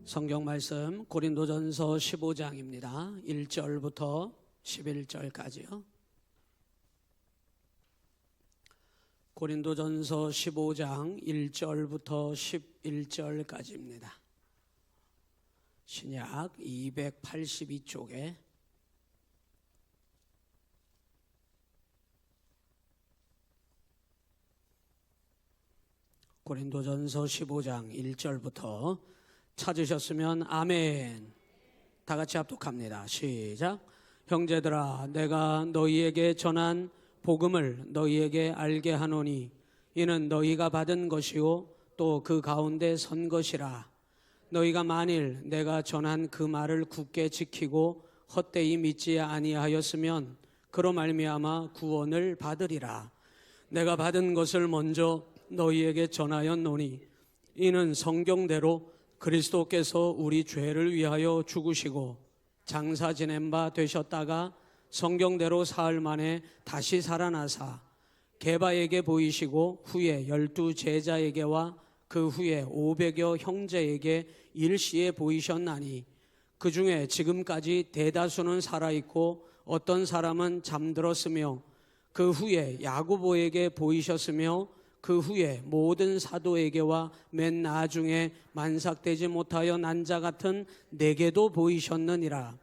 성경 말씀 고린도전서 15장입니다. 1절부터 11절까지요. 고린도전서 15장 1절부터 11절까지입니다. 신약 282쪽에 고린도전서 15장 1절부터 찾으셨으면 아멘. 다 같이 합독합니다. 시작. 형제들아, 내가 너희에게 전한 복음을 너희에게 알게 하노니 이는 너희가 받은 것이요 또 그 가운데 선 것이라. 너희가 만일 내가 전한 그 말을 굳게 지키고 헛되이 믿지 아니하였으면 그로 말미암아 구원을 받으리라. 내가 받은 것을 먼저 너희에게 전하였노니 이는 성경대로 그리스도께서 우리 죄를 위하여 죽으시고 장사 지낸 바 되셨다가 성경대로 사흘 만에 다시 살아나사 게바에게 보이시고 후에 12 제자에게와 그 후에 500여 형제에게 일시에 보이셨나니 그 중에 지금까지 대다수는 살아있고 어떤 사람은 잠들었으며 그 후에 야고보에게 보이셨으며 그 후에 모든 사도에게와 맨 나중에 만삭되지 못하여 난 자 같은 내게도 보이셨느니라.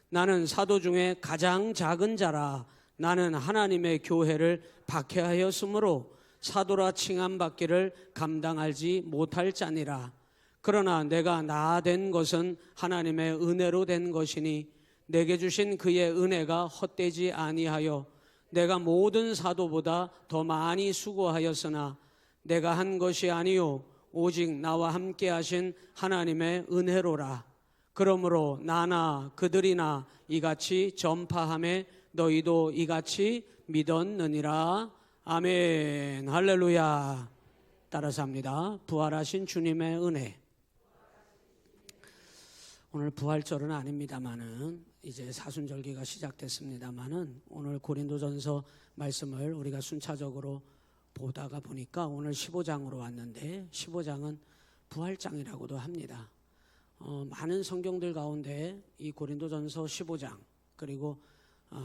나는 사도 중에 가장 작은 자라. 나는 하나님의 교회를 박해하였으므로 사도라 칭함받기를 감당하지 못할 자니라. 그러나 내가 나아된 것은 하나님의 은혜로 된 것이니 내게 주신 그의 은혜가 헛되지 아니하여 내가 모든 사도보다 더 많이 수고하였으나 내가 한 것이 아니요 오직 나와 함께 하신 하나님의 은혜로라. 그러므로 나나 그들이나 이같이 전파하매 너희도 이같이 믿었느니라. 아멘. 할렐루야. 따라서 합니다. 부활하신 주님의 은혜. 오늘 부활절은 아닙니다만은 이제 사순절기가 시작됐습니다만은 오늘 고린도전서 말씀을 우리가 순차적으로 보다가 보니까 오늘 15장으로 왔는데 15장은 부활장이라고도 합니다. 많은 성경들 가운데 이 고린도전서 15장 그리고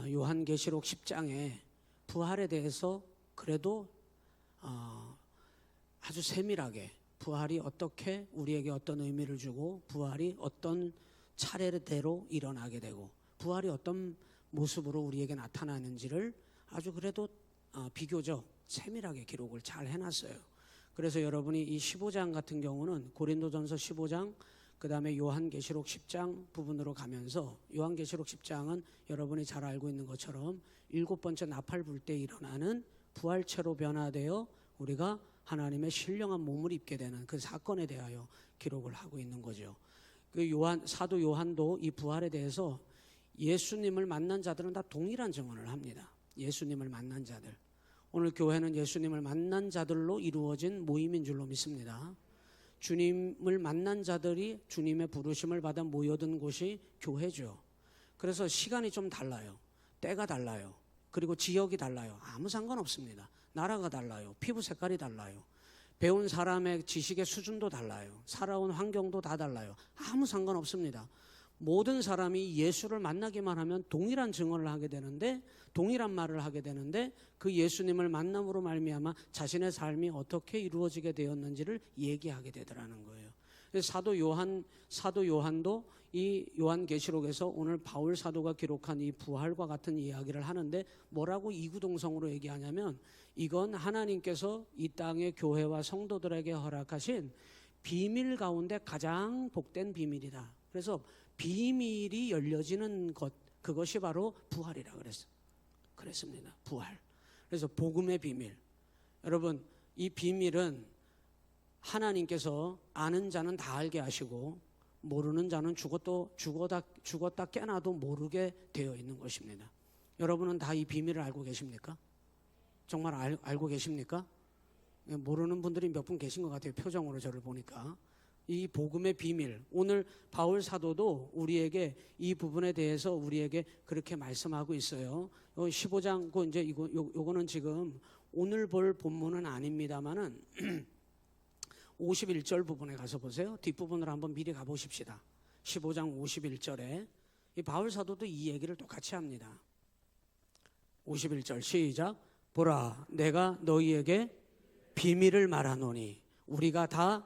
요한계시록 10장에 부활에 대해서 그래도 아주 세밀하게 부활이 어떻게 우리에게 어떤 의미를 주고 부활이 어떤 차례대로 일어나게 되고 부활이 어떤 모습으로 우리에게 나타나는지를 아주 그래도 비교적 세밀하게 기록을 잘 해놨어요. 그래서 여러분이 이 15장 같은 경우는 고린도전서 15장 그 다음에 요한계시록 10장 부분으로 가면서 요한계시록 10장은 여러분이 잘 알고 있는 것처럼 7번째 나팔 불 때 일어나는 부활체로 변화되어 우리가 하나님의 신령한 몸을 입게 되는 그 사건에 대하여 기록을 하고 있는 거죠. 그 사도 요한도 이 부활에 대해서 예수님을 만난 자들은 다 동일한 증언을 합니다. 예수님을 만난 자들. 오늘 교회는 예수님을 만난 자들로 이루어진 모임인 줄로 믿습니다. 주님을 만난 자들이 주님의 부르심을 받아 모여든 곳이 교회죠. 그래서 시간이 좀 달라요. 때가 달라요. 그리고 지역이 달라요. 아무 상관없습니다. 나라가 달라요. 피부 색깔이 달라요. 배운 사람의 지식의 수준도 달라요. 살아온 환경도 다 달라요. 아무 상관없습니다. 모든 사람이 예수를 만나기만 하면 동일한 증언을 하게 되는데 동일한 말을 하게 되는데 그 예수님을 만남으로 말미암아 자신의 삶이 어떻게 이루어지게 되었는지를 얘기하게 되더라는 거예요. 사도 요한도 이 요한계시록에서 오늘 바울 사도가 기록한 이 부활과 같은 이야기를 하는데 뭐라고 이구동성으로 얘기하냐면 이건 하나님께서 이 땅의 교회와 성도들에게 허락하신 비밀 가운데 가장 복된 비밀이다. 그래서 비밀이 열려지는 것, 그것이 바로 부활이라 그랬습니다. 부활. 그래서 복음의 비밀. 여러분, 이 비밀은 하나님께서 아는 자는 다 알게 하시고 모르는 자는 죽었다 깨나도 모르게 되어 있는 것입니다. 여러분은 다 이 비밀을 알고 계십니까? 정말 알고 계십니까? 모르는 분들이 몇 분 계신 것 같아요. 표정으로 저를 보니까. 이 복음의 비밀, 오늘 바울 사도도 우리에게 이 부분에 대해서 우리에게 그렇게 말씀하고 있어요. 15장 이제 요거는 지금 오늘 볼 본문은 아닙니다만은 51절 부분에 가서 보세요. 뒷부분으로 한번 미리 가보십시다. 15장 51절에 이 바울 사도도 이 얘기를 똑같이 합니다. 51절 시작. 보라, 내가 너희에게 비밀을 말하노니 우리가 다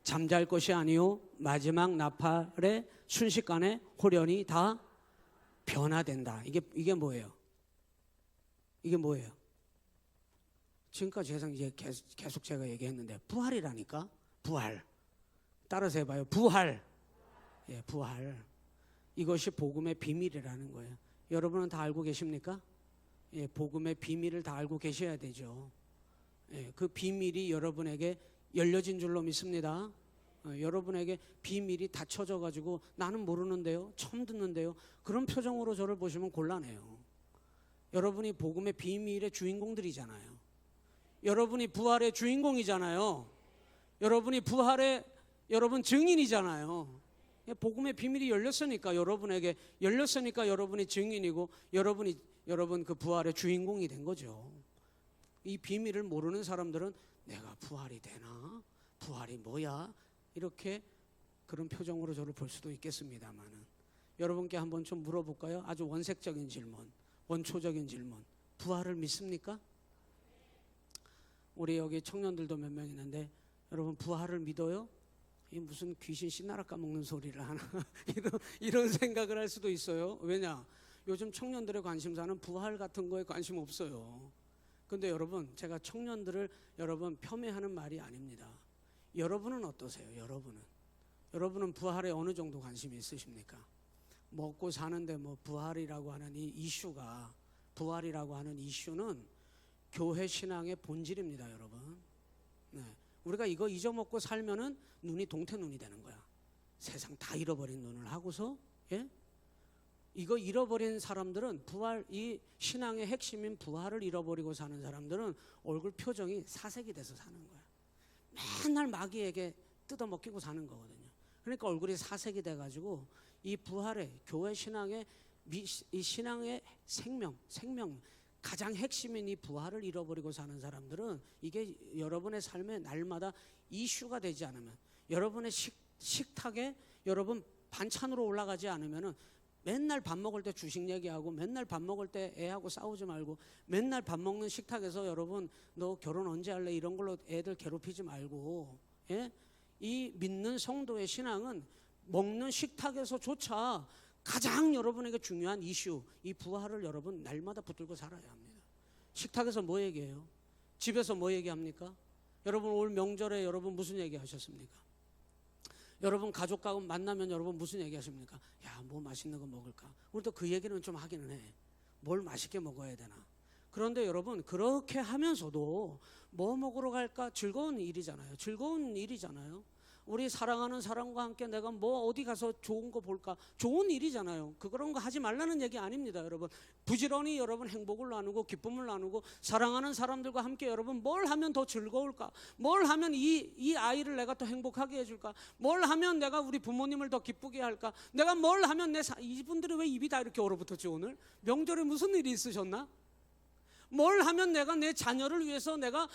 잠잘 것이 아니요 마지막 나팔의 순식간에 홀연히 다 변화된다. 이게 뭐예요? 이게 뭐예요? 지금까지 계속 제가 얘기했는데 부활이라니까. 부활. 따라서 해봐요. 부활. 예, 부활. 이것이 복음의 비밀이라는 거예요. 여러분은 다 알고 계십니까? 예, 복음의 비밀을 다 알고 계셔야 되죠. 예, 그 비밀이 여러분에게 열려진 줄로 믿습니다. 여러분에게 비밀이 닫혀져 가지고 나는 모르는데요, 처음 듣는데요, 그런 표정으로 저를 보시면 곤란해요. 여러분이 복음의 비밀의 주인공들이잖아요. 여러분이 부활의 주인공이잖아요. 여러분이 부활의 여러분 증인이잖아요. 복음의 비밀이 열렸으니까 여러분에게 열렸으니까 여러분이 증인이고 여러분 그 부활의 주인공이 된 거죠. 이 비밀을 모르는 사람들은 내가 부활이 되나? 부활이 뭐야? 이렇게 그런 표정으로 저를 볼 수도 있겠습니다만은 여러분께 한번 좀 물어볼까요? 아주 원색적인 질문, 원초적인 질문. 부활을 믿습니까? 우리 여기 청년들도 몇 명 있는데 여러분 부활을 믿어요? 이 무슨 귀신 씨나라 까먹는 소리를 하나 이런 생각을 할 수도 있어요. 왜냐? 요즘 청년들의 관심사는 부활 같은 거에 관심 없어요. 근데 여러분, 제가 청년들을 여러분 폄훼하는 말이 아닙니다. 여러분은 어떠세요? 여러분은 부활에 어느 정도 관심이 있으십니까? 먹고 사는데 뭐 부활이라고 하는 이 이슈가, 부활이라고 하는 이슈는 교회 신앙의 본질입니다, 여러분. 네. 우리가 이거 잊어먹고 살면은 눈이 동태눈이 되는 거야. 세상 다 잃어버린 눈을 하고서, 예? 이거 잃어버린 사람들은 부활, 이 신앙의 핵심인 부활을 잃어버리고 사는 사람들은 얼굴 표정이 사색이 돼서 사는 거야. 맨날 마귀에게 뜯어먹히고 사는 거거든요. 그러니까 얼굴이 사색이 돼가지고 이 부활의 교회 신앙의 이 신앙의 생명 가장 핵심인 이 부활을 잃어버리고 사는 사람들은 이게 여러분의 삶에 날마다 이슈가 되지 않으면, 여러분의 식탁에 여러분 반찬으로 올라가지 않으면은 맨날 밥 먹을 때 주식 얘기하고, 맨날 밥 먹을 때 애하고 싸우지 말고, 맨날 밥 먹는 식탁에서 여러분 너 결혼 언제 할래 이런 걸로 애들 괴롭히지 말고, 예? 이 믿는 성도의 신앙은 먹는 식탁에서조차 가장 여러분에게 중요한 이슈, 이 부활을 여러분 날마다 붙들고 살아야 합니다. 식탁에서 뭐 얘기해요? 집에서 뭐 얘기합니까? 여러분 올 명절에 여러분 무슨 얘기 하셨습니까? 여러분 가족과 만나면 여러분 무슨 얘기 하십니까? 야, 뭐 맛있는 거 먹을까? 우리도 그 얘기는 좀 하기는 해. 뭘 맛있게 먹어야 되나? 그런데 여러분 그렇게 하면서도 뭐 먹으러 갈까? 즐거운 일이잖아요. 우리 사랑하는 사람과 함께 내가 뭐 어디 가서 좋은 거 볼까? 좋은 일이잖아요. 그런 거 하지 말라는 얘기 아닙니다, 여러분. 부지런히 여러분 행복을 나누고 기쁨을 나누고 사랑하는 사람들과 함께 여러분 뭘 하면 더 즐거울까? 뭘 하면 이 아이를 내가 더 행복하게 해줄까? 뭘 하면 내가 우리 부모님을 더 기쁘게 할까? 내가 뭘 하면 이분들이 왜 입이 다 이렇게 얼어붙었지 오늘? 명절에 무슨 일이 있으셨나? 뭘 하면 내가 내 자녀를 위해서 내가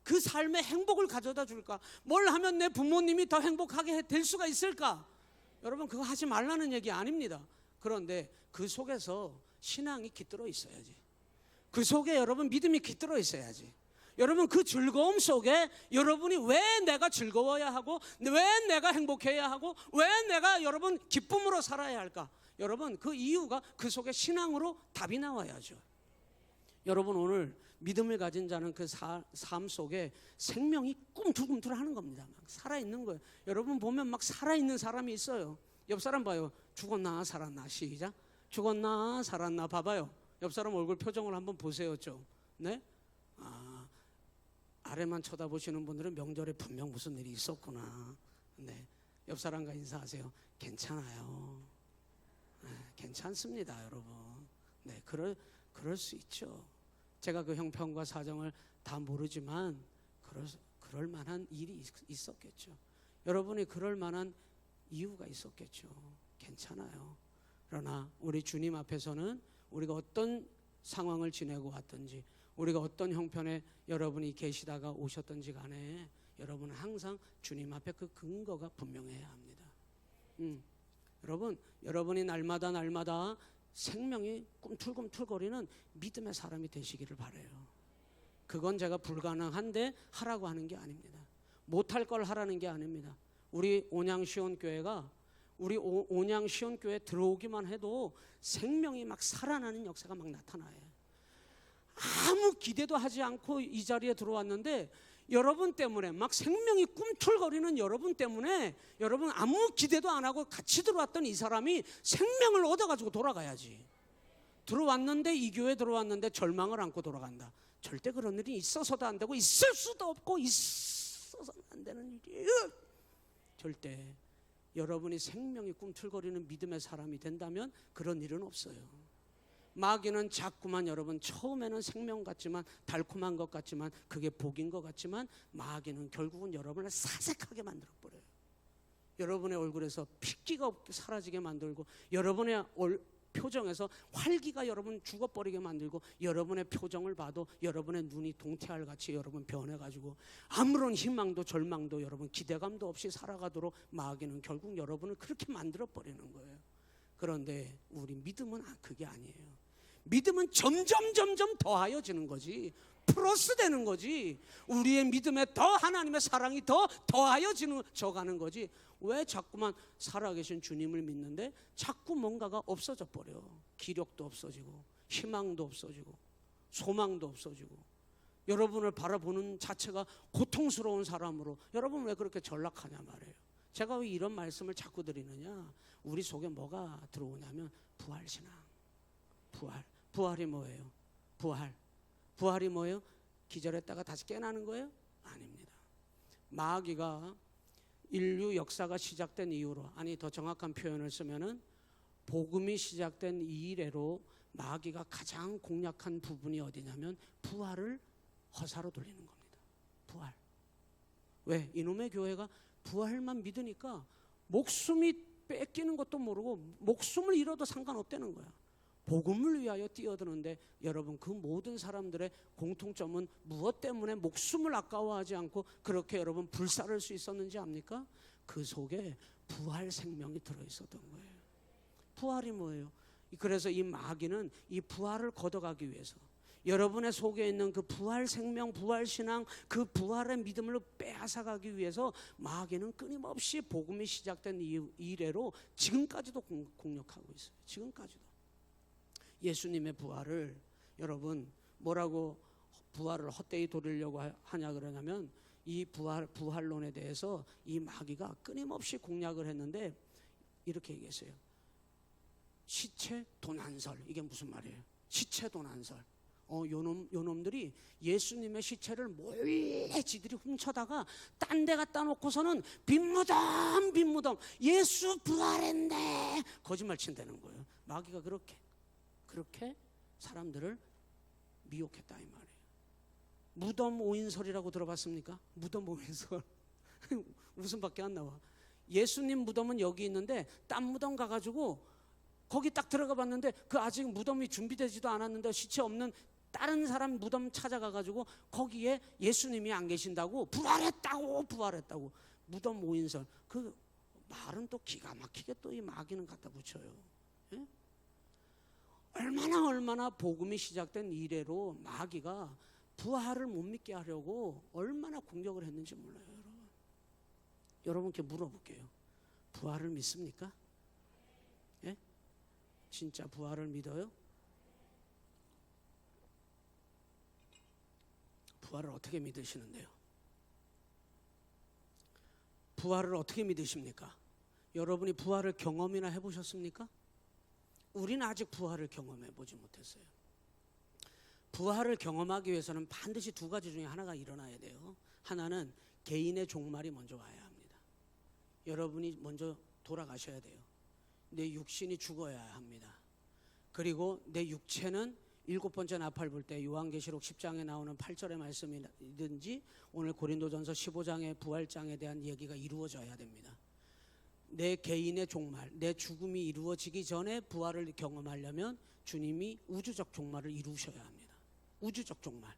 그 삶의 행복을 가져다 줄까? 뭘 하면 내 부모님이 더 행복하게 될 수가 있을까? 여러분 그거 하지 말라는 얘기 아닙니다. 그런데 그 속에서 신앙이 깃들어 있어야지. 그 속에 여러분 믿음이 깃들어 있어야지. 여러분 그 즐거움 속에 여러분이 왜 내가 즐거워야 하고, 왜 내가 행복해야 하고, 왜 내가 여러분 기쁨으로 살아야 할까? 여러분 그 이유가 그 속에 신앙으로 답이 나와야죠. 여러분 오늘 믿음을 가진 자는 그 삶 속에 생명이 꿈틀꿈틀하는 겁니다. 막 살아있는 거예요. 여러분 보면 막 살아있는 사람이 있어요. 옆 사람 봐요. 죽었나 살았나? 시작. 죽었나 살았나? 봐봐요. 옆 사람 얼굴 표정을 한번 보세요 좀. 네? 아래만 쳐다보시는 분들은 명절에 분명 무슨 일이 있었구나. 네. 옆 사람과 인사하세요. 괜찮아요. 네, 괜찮습니다 여러분. 네, 그럴 수 있죠. 제가 그 형편과 사정을 다 모르지만 그럴 만한 일이 있었겠죠. 여러분이 그럴 만한 이유가 있었겠죠. 괜찮아요. 그러나 우리 주님 앞에서는 우리가 어떤 상황을 지내고 왔든지, 우리가 어떤 형편에 여러분이 계시다가 오셨든지 간에 여러분은 항상 주님 앞에 그 근거가 분명해야 합니다. 여러분, 여러분이 날마다 생명이 꿈틀꿈틀거리는 믿음의 사람이 되시기를 바라요. 그건 제가 불가능한데 하라고 하는 게 아닙니다. 못할 걸 하라는 게 아닙니다. 우리 온양시온교회가 우리 온양시온교회 들어오기만 해도 생명이 막 살아나는 역사가 막 나타나요. 아무 기대도 하지 않고 이 자리에 들어왔는데 여러분 때문에 막 생명이 꿈틀거리는 여러분 때문에 여러분 아무 기대도 안 하고 같이 들어왔던 이 사람이 생명을 얻어가지고 돌아가야지. 들어왔는데 이 교회 들어왔는데 절망을 안고 돌아간다. 절대 그런 일이 있어서도 안 되고 있을 수도 없고 있어서는 안 되는 일이에요. 절대 여러분이 생명이 꿈틀거리는 믿음의 사람이 된다면 그런 일은 없어요. 마귀는 자꾸만 여러분 처음에는 생명 같지만 달콤한 것 같지만 그게 복인 것 같지만 마귀는 결국은 여러분을 사색하게 만들어버려요. 여러분의 얼굴에서 핏기가 없게 사라지게 만들고 여러분의 표정에서 활기가 여러분 죽어버리게 만들고 여러분의 표정을 봐도 여러분의 눈이 동태알같이 여러분 변해가지고 아무런 희망도 절망도 여러분 기대감도 없이 살아가도록 마귀는 결국 여러분을 그렇게 만들어버리는 거예요. 그런데 우리 믿음은 그게 아니에요. 믿음은 점점 더하여지는 거지, 플러스 되는 거지. 우리의 믿음에 더 하나님의 사랑이 더 더하여져가는 거지. 왜 자꾸만 살아계신 주님을 믿는데 자꾸 뭔가가 없어져 버려. 기력도 없어지고 희망도 없어지고 소망도 없어지고 여러분을 바라보는 자체가 고통스러운 사람으로 여러분 왜 그렇게 전락하냐 말이에요. 제가 왜 이런 말씀을 자꾸 드리느냐, 우리 속에 뭐가 들어오냐면 부활신앙. 부활이 뭐예요? 부활이 뭐예요? 기절했다가 다시 깨나는 거예요? 아닙니다. 마귀가 인류 역사가 시작된 이후로, 아니 더 정확한 표현을 쓰면은 복음이 시작된 이래로 마귀가 가장 공략한 부분이 어디냐면 부활을 허사로 돌리는 겁니다. 부활. 왜? 이놈의 교회가 부활만 믿으니까 목숨이 뺏기는 것도 모르고 목숨을 잃어도 상관없다는 거야. 복음을 위하여 뛰어드는데 여러분 그 모든 사람들의 공통점은 무엇 때문에 목숨을 아까워하지 않고 그렇게 여러분 불사를 수 있었는지 압니까? 그 속에 부활 생명이 들어있었던 거예요. 부활이 뭐예요? 그래서 이 마귀는 이 부활을 걷어가기 위해서 여러분의 속에 있는 그 부활 생명, 부활 신앙, 그 부활의 믿음을 빼앗아가기 위해서 마귀는 끊임없이 복음이 시작된 이래로 지금까지도 공격하고 있어요. 지금까지도. 예수님의 부활을 여러분 뭐라고 부활을 헛되이 돌리려고 하냐 그러냐면 이 부활론에 대해서 이 마귀가 끊임없이 공략을 했는데 이렇게 얘기했어요. 시체 도난설. 이게 무슨 말이에요? 시체 도난설. 요놈들이 예수님의 시체를 몰래 지들이 훔쳐다가 딴 데 갖다 놓고서는 빈무덤 예수 부활했네 거짓말 친다는 거예요. 마귀가 그렇게 사람들을 미혹했다 이 말이에요. 무덤 오인설이라고 들어봤습니까? 무덤 오인설. 웃음밖에 안 나와. 예수님 무덤은 여기 있는데 딴 무덤 가가지고 거기 딱 들어가 봤는데 그 아직 무덤이 준비되지도 않았는데 시체 없는 다른 사람 무덤 찾아가가지고 거기에 예수님이 안 계신다고 부활했다고 무덤 오인설. 그 말은 또 기가 막히게 또 이 마귀는 갖다 붙여요. 예? 얼마나 복음이 시작된 이래로 마귀가 부활을 못 믿게 하려고 얼마나 공격을 했는지 몰라요. 여러분께 물어볼게요. 부활을 믿습니까? 예? 진짜 부활을 믿어요? 부활을 어떻게 믿으시는데요? 부활을 어떻게 믿으십니까? 여러분이 부활을 경험이나 해보셨습니까? 우리는 아직 부활을 경험해보지 못했어요. 부활을 경험하기 위해서는 반드시 두 가지 중에 하나가 일어나야 돼요. 하나는 개인의 종말이 먼저 와야 합니다. 여러분이 먼저 돌아가셔야 돼요. 내 육신이 죽어야 합니다. 그리고 내 육체는 일곱 번째 나팔 불 때 요한계시록 10장에 나오는 8절의 말씀이든지 오늘 고린도전서 15장의 부활장에 대한 얘기가 이루어져야 됩니다. 내 개인의 종말, 내 죽음이 이루어지기 전에 부활을 경험하려면 주님이 우주적 종말을 이루셔야 합니다. 우주적 종말.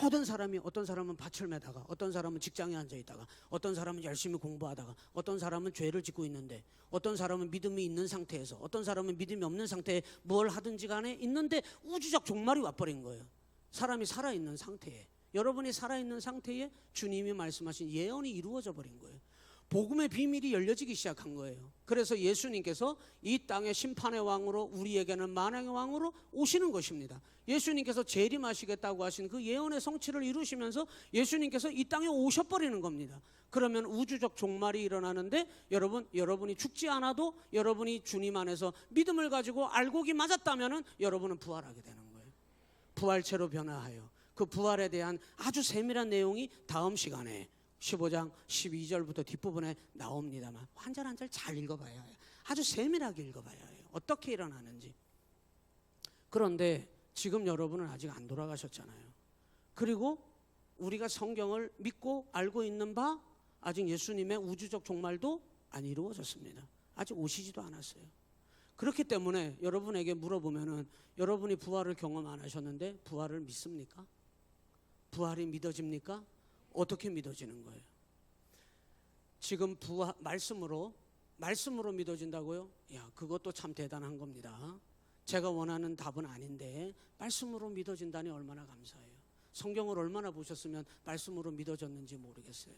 모든 사람이, 어떤 사람은 밭을 매다가, 어떤 사람은 직장에 앉아 있다가, 어떤 사람은 열심히 공부하다가, 어떤 사람은 죄를 짓고 있는데, 어떤 사람은 믿음이 있는 상태에서, 어떤 사람은 믿음이 없는 상태에 뭘 하든지 간에 있는데 우주적 종말이 와버린 거예요. 사람이 살아있는 상태에, 여러분이 살아있는 상태에 주님이 말씀하신 예언이 이루어져 버린 거예요. 복음의 비밀이 열려지기 시작한 거예요. 그래서 예수님께서 이 땅의 심판의 왕으로, 우리에게는 만왕의 왕으로 오시는 것입니다. 예수님께서 재림하시겠다고 하신 그 예언의 성취를 이루시면서 예수님께서 이 땅에 오셔버리는 겁니다. 그러면 우주적 종말이 일어나는데 여러분이 죽지 않아도 여러분이 주님 안에서 믿음을 가지고 알곡이 맞았다면 여러분은 부활하게 되는 거예요. 부활체로 변화하여, 그 부활에 대한 아주 세밀한 내용이 다음 시간에 15장 12절부터 뒷부분에 나옵니다만 한 절 한 절 잘 읽어봐야 해요. 아주 세밀하게 읽어봐야 해요. 어떻게 일어나는지. 그런데 지금 여러분은 아직 안 돌아가셨잖아요. 그리고 우리가 성경을 믿고 알고 있는 바, 아직 예수님의 우주적 종말도 안 이루어졌습니다. 아직 오시지도 않았어요. 그렇기 때문에 여러분에게 물어보면은, 여러분이 부활을 경험 안 하셨는데 부활을 믿습니까? 부활이 믿어집니까? 어떻게 믿어지는 거예요? 지금 말씀으로 믿어진다고요? 야, 그것도 참 대단한 겁니다. 제가 원하는 답은 아닌데 말씀으로 믿어진다니 얼마나 감사해요. 성경을 얼마나 보셨으면 말씀으로 믿어졌는지 모르겠어요.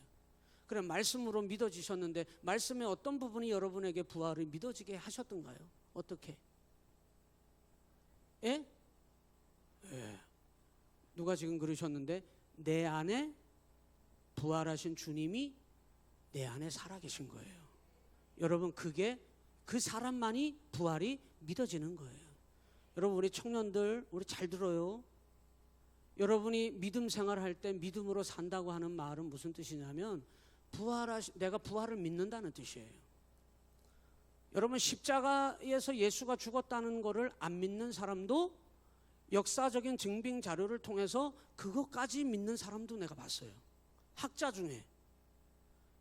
그래, 말씀으로 믿어지셨는데 말씀의 어떤 부분이 여러분에게 부활을 믿어지게 하셨던가요? 어떻게? 예? 예. 누가 지금 그러셨는데, 내 안에 부활하신 주님이 내 안에 살아계신 거예요. 여러분, 그 사람만이 부활이 믿어지는 거예요. 여러분, 우리 청년들, 우리 잘 들어요. 여러분이 믿음 생활할 때 믿음으로 산다고 하는 말은 무슨 뜻이냐면, 내가 부활을 믿는다는 뜻이에요. 여러분, 십자가에서 예수가 죽었다는 것을 안 믿는 사람도 역사적인 증빙 자료를 통해서 그것까지 믿는 사람도 내가 봤어요. 학자 중에.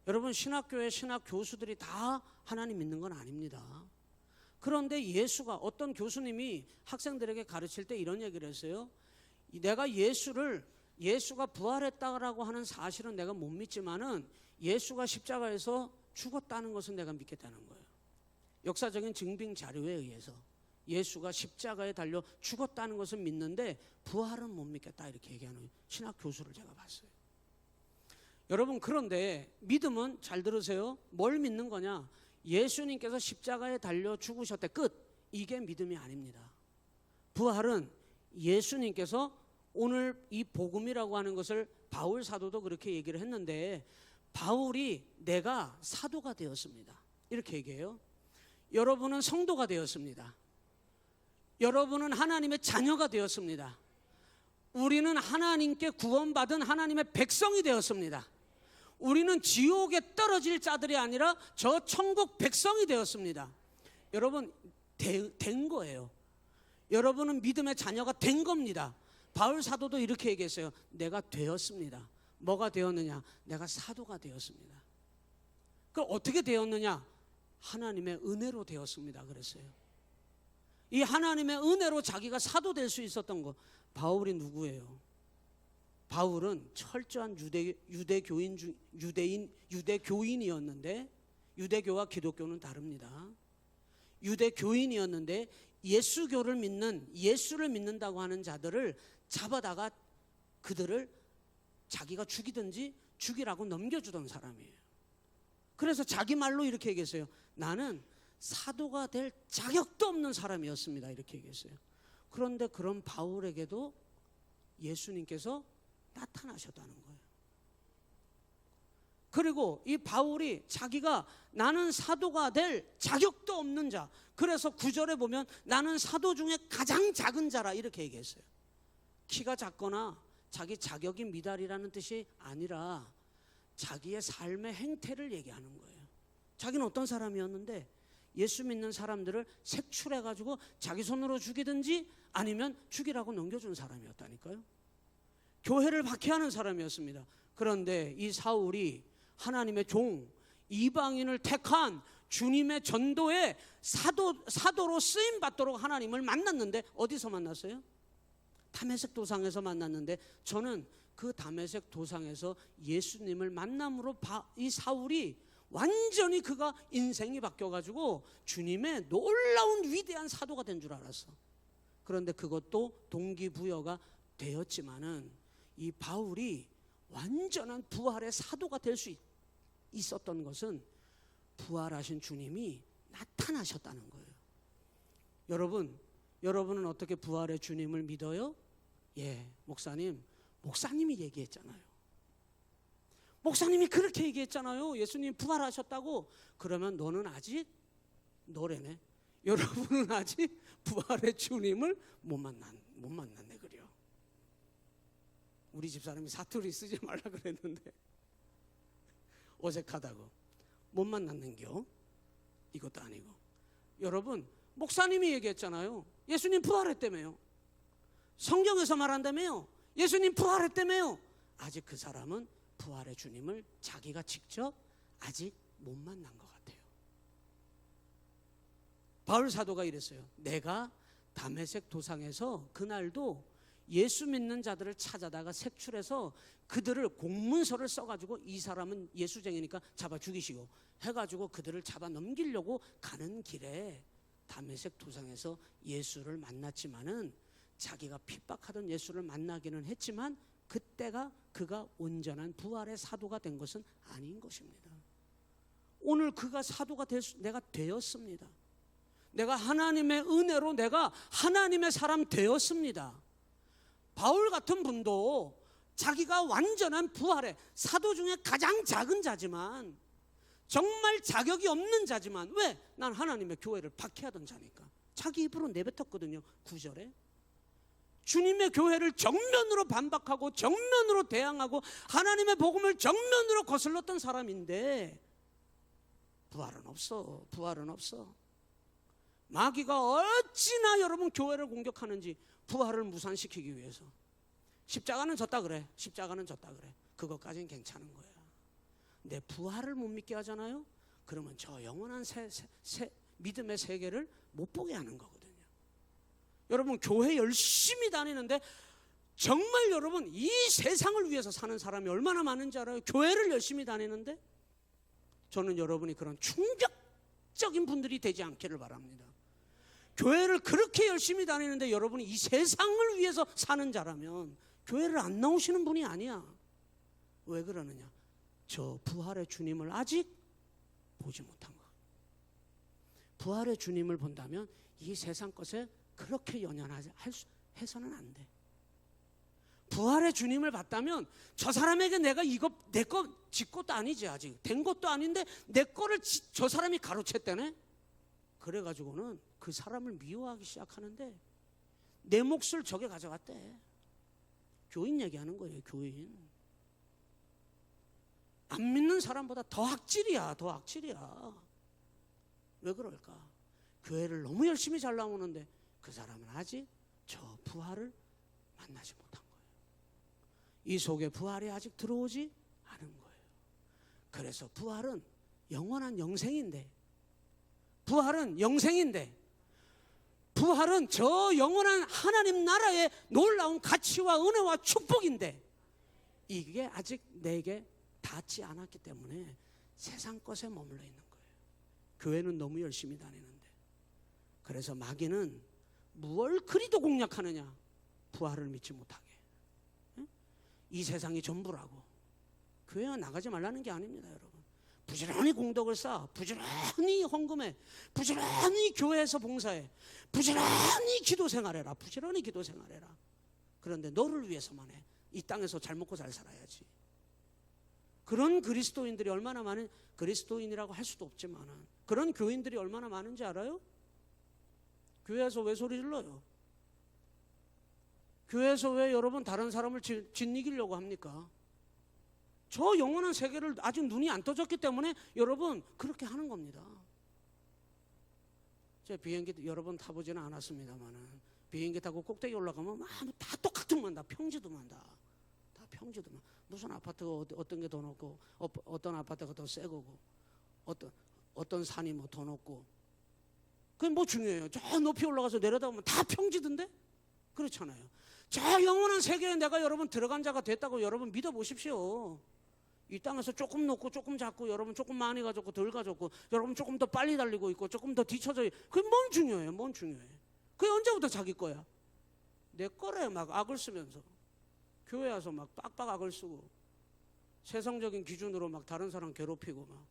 여러분, 신학교의 신학 교수들이 다 하나님 믿는 건 아닙니다. 그런데 어떤 교수님이 학생들에게 가르칠 때 이런 얘기를 했어요. 내가 예수가 부활했다라고 하는 사실은 내가 못 믿지만은 예수가 십자가에서 죽었다는 것은 내가 믿겠다는 거예요. 역사적인 증빙 자료에 의해서 예수가 십자가에 달려 죽었다는 것은 믿는데 부활은 못 믿겠다, 이렇게 얘기하는 신학 교수를 제가 봤어요. 여러분, 그런데 믿음은, 잘 들으세요, 뭘 믿는 거냐? 예수님께서 십자가에 달려 죽으셨대, 끝. 이게 믿음이 아닙니다. 부활은 예수님께서, 오늘 이 복음이라고 하는 것을 바울 사도도 그렇게 얘기를 했는데, 바울이 내가 사도가 되었습니다, 이렇게 얘기해요. 여러분은 성도가 되었습니다. 여러분은 하나님의 자녀가 되었습니다. 우리는 하나님께 구원받은 하나님의 백성이 되었습니다. 우리는 지옥에 떨어질 자들이 아니라 저 천국 백성이 되었습니다. 여러분, 된 거예요. 여러분은 믿음의 자녀가 된 겁니다. 바울 사도도 이렇게 얘기했어요. 내가 되었습니다. 뭐가 되었느냐? 내가 사도가 되었습니다. 그럼 어떻게 되었느냐? 하나님의 은혜로 되었습니다, 그랬어요. 이 하나님의 은혜로 자기가 사도 될 수 있었던 거. 바울이 누구예요? 바울은 철저한 유대교인이었는데, 유대교와 기독교는 다릅니다. 유대교인이었는데 예수를 믿는다고 하는 자들을 잡아다가 그들을 자기가 죽이든지 죽이라고 넘겨주던 사람이에요. 그래서 자기 말로 이렇게 얘기했어요. 나는 사도가 될 자격도 없는 사람이었습니다, 이렇게 얘기했어요. 그런데 그런 바울에게도 예수님께서 나타나셨다는 거예요. 그리고 이 바울이 자기가 나는 사도가 될 자격도 없는 자, 그래서 9절에 보면 나는 사도 중에 가장 작은 자라, 이렇게 얘기했어요. 키가 작거나 자기 자격이 미달이라는 뜻이 아니라 자기의 삶의 행태를 얘기하는 거예요. 자기는 어떤 사람이었는데 예수 믿는 사람들을 색출해가지고 자기 손으로 죽이든지 아니면 죽이라고 넘겨준 사람이었다니까요. 교회를 박해하는 사람이었습니다. 그런데 이 사울이 하나님의 종, 이방인을 택한 주님의 전도에 사도로 쓰임 받도록 하나님을 만났는데 어디서 만났어요? 다메섹 도상에서 만났는데 저는 그 다메섹 도상에서 예수님을 만남으로 이 사울이 완전히 그가 인생이 바뀌어가지고 주님의 놀라운 위대한 사도가 된 줄 알았어. 그런데 그것도 동기부여가 되었지만은 이 바울이 완전한 부활의 사도가 될 수 있었던 것은 부활하신 주님이 나타나셨다는 거예요. 여러분은 어떻게 부활의 주님을 믿어요? 예, 목사님이 얘기했잖아요. 목사님이 그렇게 얘기했잖아요. 예수님 부활하셨다고. 그러면 너는 아직 노래네. 여러분은 아직 부활의 주님을 못 만났네 그래요. 우리 집사람이 사투리 쓰지 말라 그랬는데 어색하다고. 못 만났는겨? 이것도 아니고. 여러분, 목사님이 얘기했잖아요. 예수님 부활했다며요. 성경에서 말한다며요. 예수님 부활했다며요. 아직 그 사람은 부활의 주님을 자기가 직접 아직 못 만난 것 같아요. 바울 사도가 이랬어요. 내가 다메섹 도상에서 그날도 예수 믿는 자들을 찾아다가 색출해서 그들을 공문서를 써가지고 이 사람은 예수쟁이니까 잡아 죽이시고 해가지고 그들을 잡아 넘기려고 가는 길에 다메섹 도상에서 예수를 만났지만은 자기가 핍박하던 예수를 만나기는 했지만 그때가 그가 온전한 부활의 사도가 된 것은 아닌 것입니다. 오늘 그가 사도가 내가 되었습니다. 내가 하나님의 은혜로 내가 하나님의 사람 되었습니다. 바울 같은 분도 자기가 완전한 부활의 사도 중에 가장 작은 자지만 정말 자격이 없는 자지만 왜? 난 하나님의 교회를 박해하던 자니까 자기 입으로 내뱉었거든요. 9절에 주님의 교회를 정면으로 반박하고 정면으로 대항하고 하나님의 복음을 정면으로 거슬렀던 사람인데 부활은 없어. 부활은 없어. 마귀가 어찌나 여러분 교회를 공격하는지 부활을 무산시키기 위해서 십자가는 졌다 그래. 십자가는 졌다 그래. 그것까지는 괜찮은 거야. 근데 부활을 못 믿게 하잖아요. 그러면 저 영원한 믿음의 세계를 못 보게 하는 거거든요. 여러분 교회 열심히 다니는데 정말 여러분 이 세상을 위해서 사는 사람이 얼마나 많은지 알아요? 교회를 열심히 다니는데 저는 여러분이 그런 충격적인 분들이 되지 않기를 바랍니다. 교회를 그렇게 열심히 다니는데 여러분이 이 세상을 위해서 사는 자라면 교회를 안 나오시는 분이 아니야. 왜 그러느냐? 저 부활의 주님을 아직 보지 못한 것. 부활의 주님을 본다면 이 세상 것에 그렇게 해서는 안 돼. 부활의 주님을 봤다면 저 사람에게 내가 이거 내 거 지 것도 아니지 아직 된 것도 아닌데 내 거를 저 사람이 가로챘다네. 그래가지고는 그 사람을 미워하기 시작하는데 내 몫을 저게 가져갔대. 교인 얘기하는 거예요. 교인. 안 믿는 사람보다 더 악질이야. 더 악질이야. 왜 그럴까? 교회를 너무 열심히 잘 나오는데 그 사람은 아직 저 부활을 만나지 못한 거예요. 이 속에 부활이 아직 들어오지 않은 거예요. 그래서 부활은 영원한 영생인데 부활은 영생인데 부활은 저 영원한 하나님 나라의 놀라운 가치와 은혜와 축복인데 이게 아직 내게 닿지 않았기 때문에 세상 것에 머물러 있는 거예요. 교회는 너무 열심히 다니는데 그래서 마귀는 무얼 그리도 공략하느냐? 부활을 믿지 못하게. 이 세상이 전부라고. 교회가 나가지 말라는 게 아닙니다, 여러분. 부지런히 공덕을 쌓아, 부지런히 헌금해, 부지런히 교회에서 봉사해, 부지런히 기도 생활해라. 부지런히 기도 생활해라. 그런데 너를 위해서만 해. 이 땅에서 잘 먹고 잘 살아야지. 그런 그리스도인들이 얼마나 많은, 그리스도인이라고 할 수도 없지만 그런 교인들이 얼마나 많은지 알아요? 교회에서 왜 소리 질러요? 교회에서 왜 여러분 다른 사람을 짓이기려고 합니까? 저 영원한 세계를 아직 눈이 안 떠졌기 때문에 여러분 그렇게 하는 겁니다. 제가 비행기 여러 번 타보지는 않았습니다만은 비행기 타고 꼭대기 올라가면 다 똑같은 만 다 평지도만 다 평지도만. 무슨 아파트가 어떤 게 더 높고 어떤 아파트가 더 새 거고 어떤 산이 뭐 더 높고 그게 뭐 중요해요. 저 높이 올라가서 내려다보면 다 평지던데? 그렇잖아요. 저 영원한 세계에 내가 여러분 들어간 자가 됐다고 여러분 믿어보십시오. 이 땅에서 조금 높고 조금 작고 여러분 조금 많이 가졌고 덜 가졌고 여러분 조금 더 빨리 달리고 있고 조금 더 뒤쳐져 있고 그게 뭔 중요해? 뭔 중요해? 그게 언제부터 자기 거야? 내 거래. 막 악을 쓰면서 교회 와서 막 빡빡 악을 쓰고 세상적인 기준으로 막 다른 사람 괴롭히고 막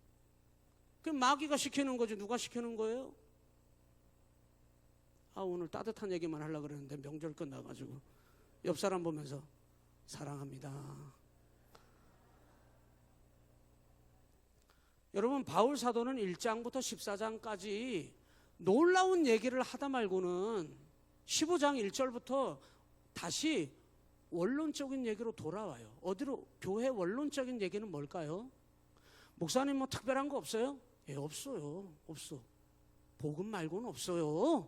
그게 마귀가 시키는 거지 누가 시키는 거예요? 오늘 따뜻한 얘기만 하려고 그랬는데 명절 끝나가지고 옆 사람 보면서 사랑합니다. 여러분 바울 사도는 1장부터 14장까지 놀라운 얘기를 하다 말고는 15장 1절부터 다시 원론적인 얘기로 돌아와요. 어디로? 교회 원론적인 얘기는 뭘까요? 목사님 뭐 특별한 거 없어요? 예, 없어요. 없어. 복음 말고는 없어요.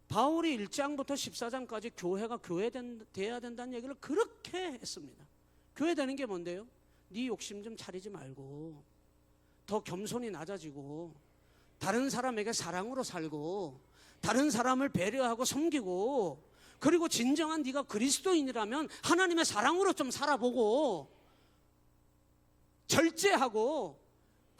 바울이 1장부터 14장까지 교회가 교회돼야 된다는 얘기를 그렇게 했습니다. 교회되는 게 뭔데요? 네 욕심 좀 차리지 말고 더 겸손히 낮아지고 다른 사람에게 사랑으로 살고 다른 사람을 배려하고 섬기고 그리고 진정한 네가 그리스도인이라면 하나님의 사랑으로 좀 살아보고 절제하고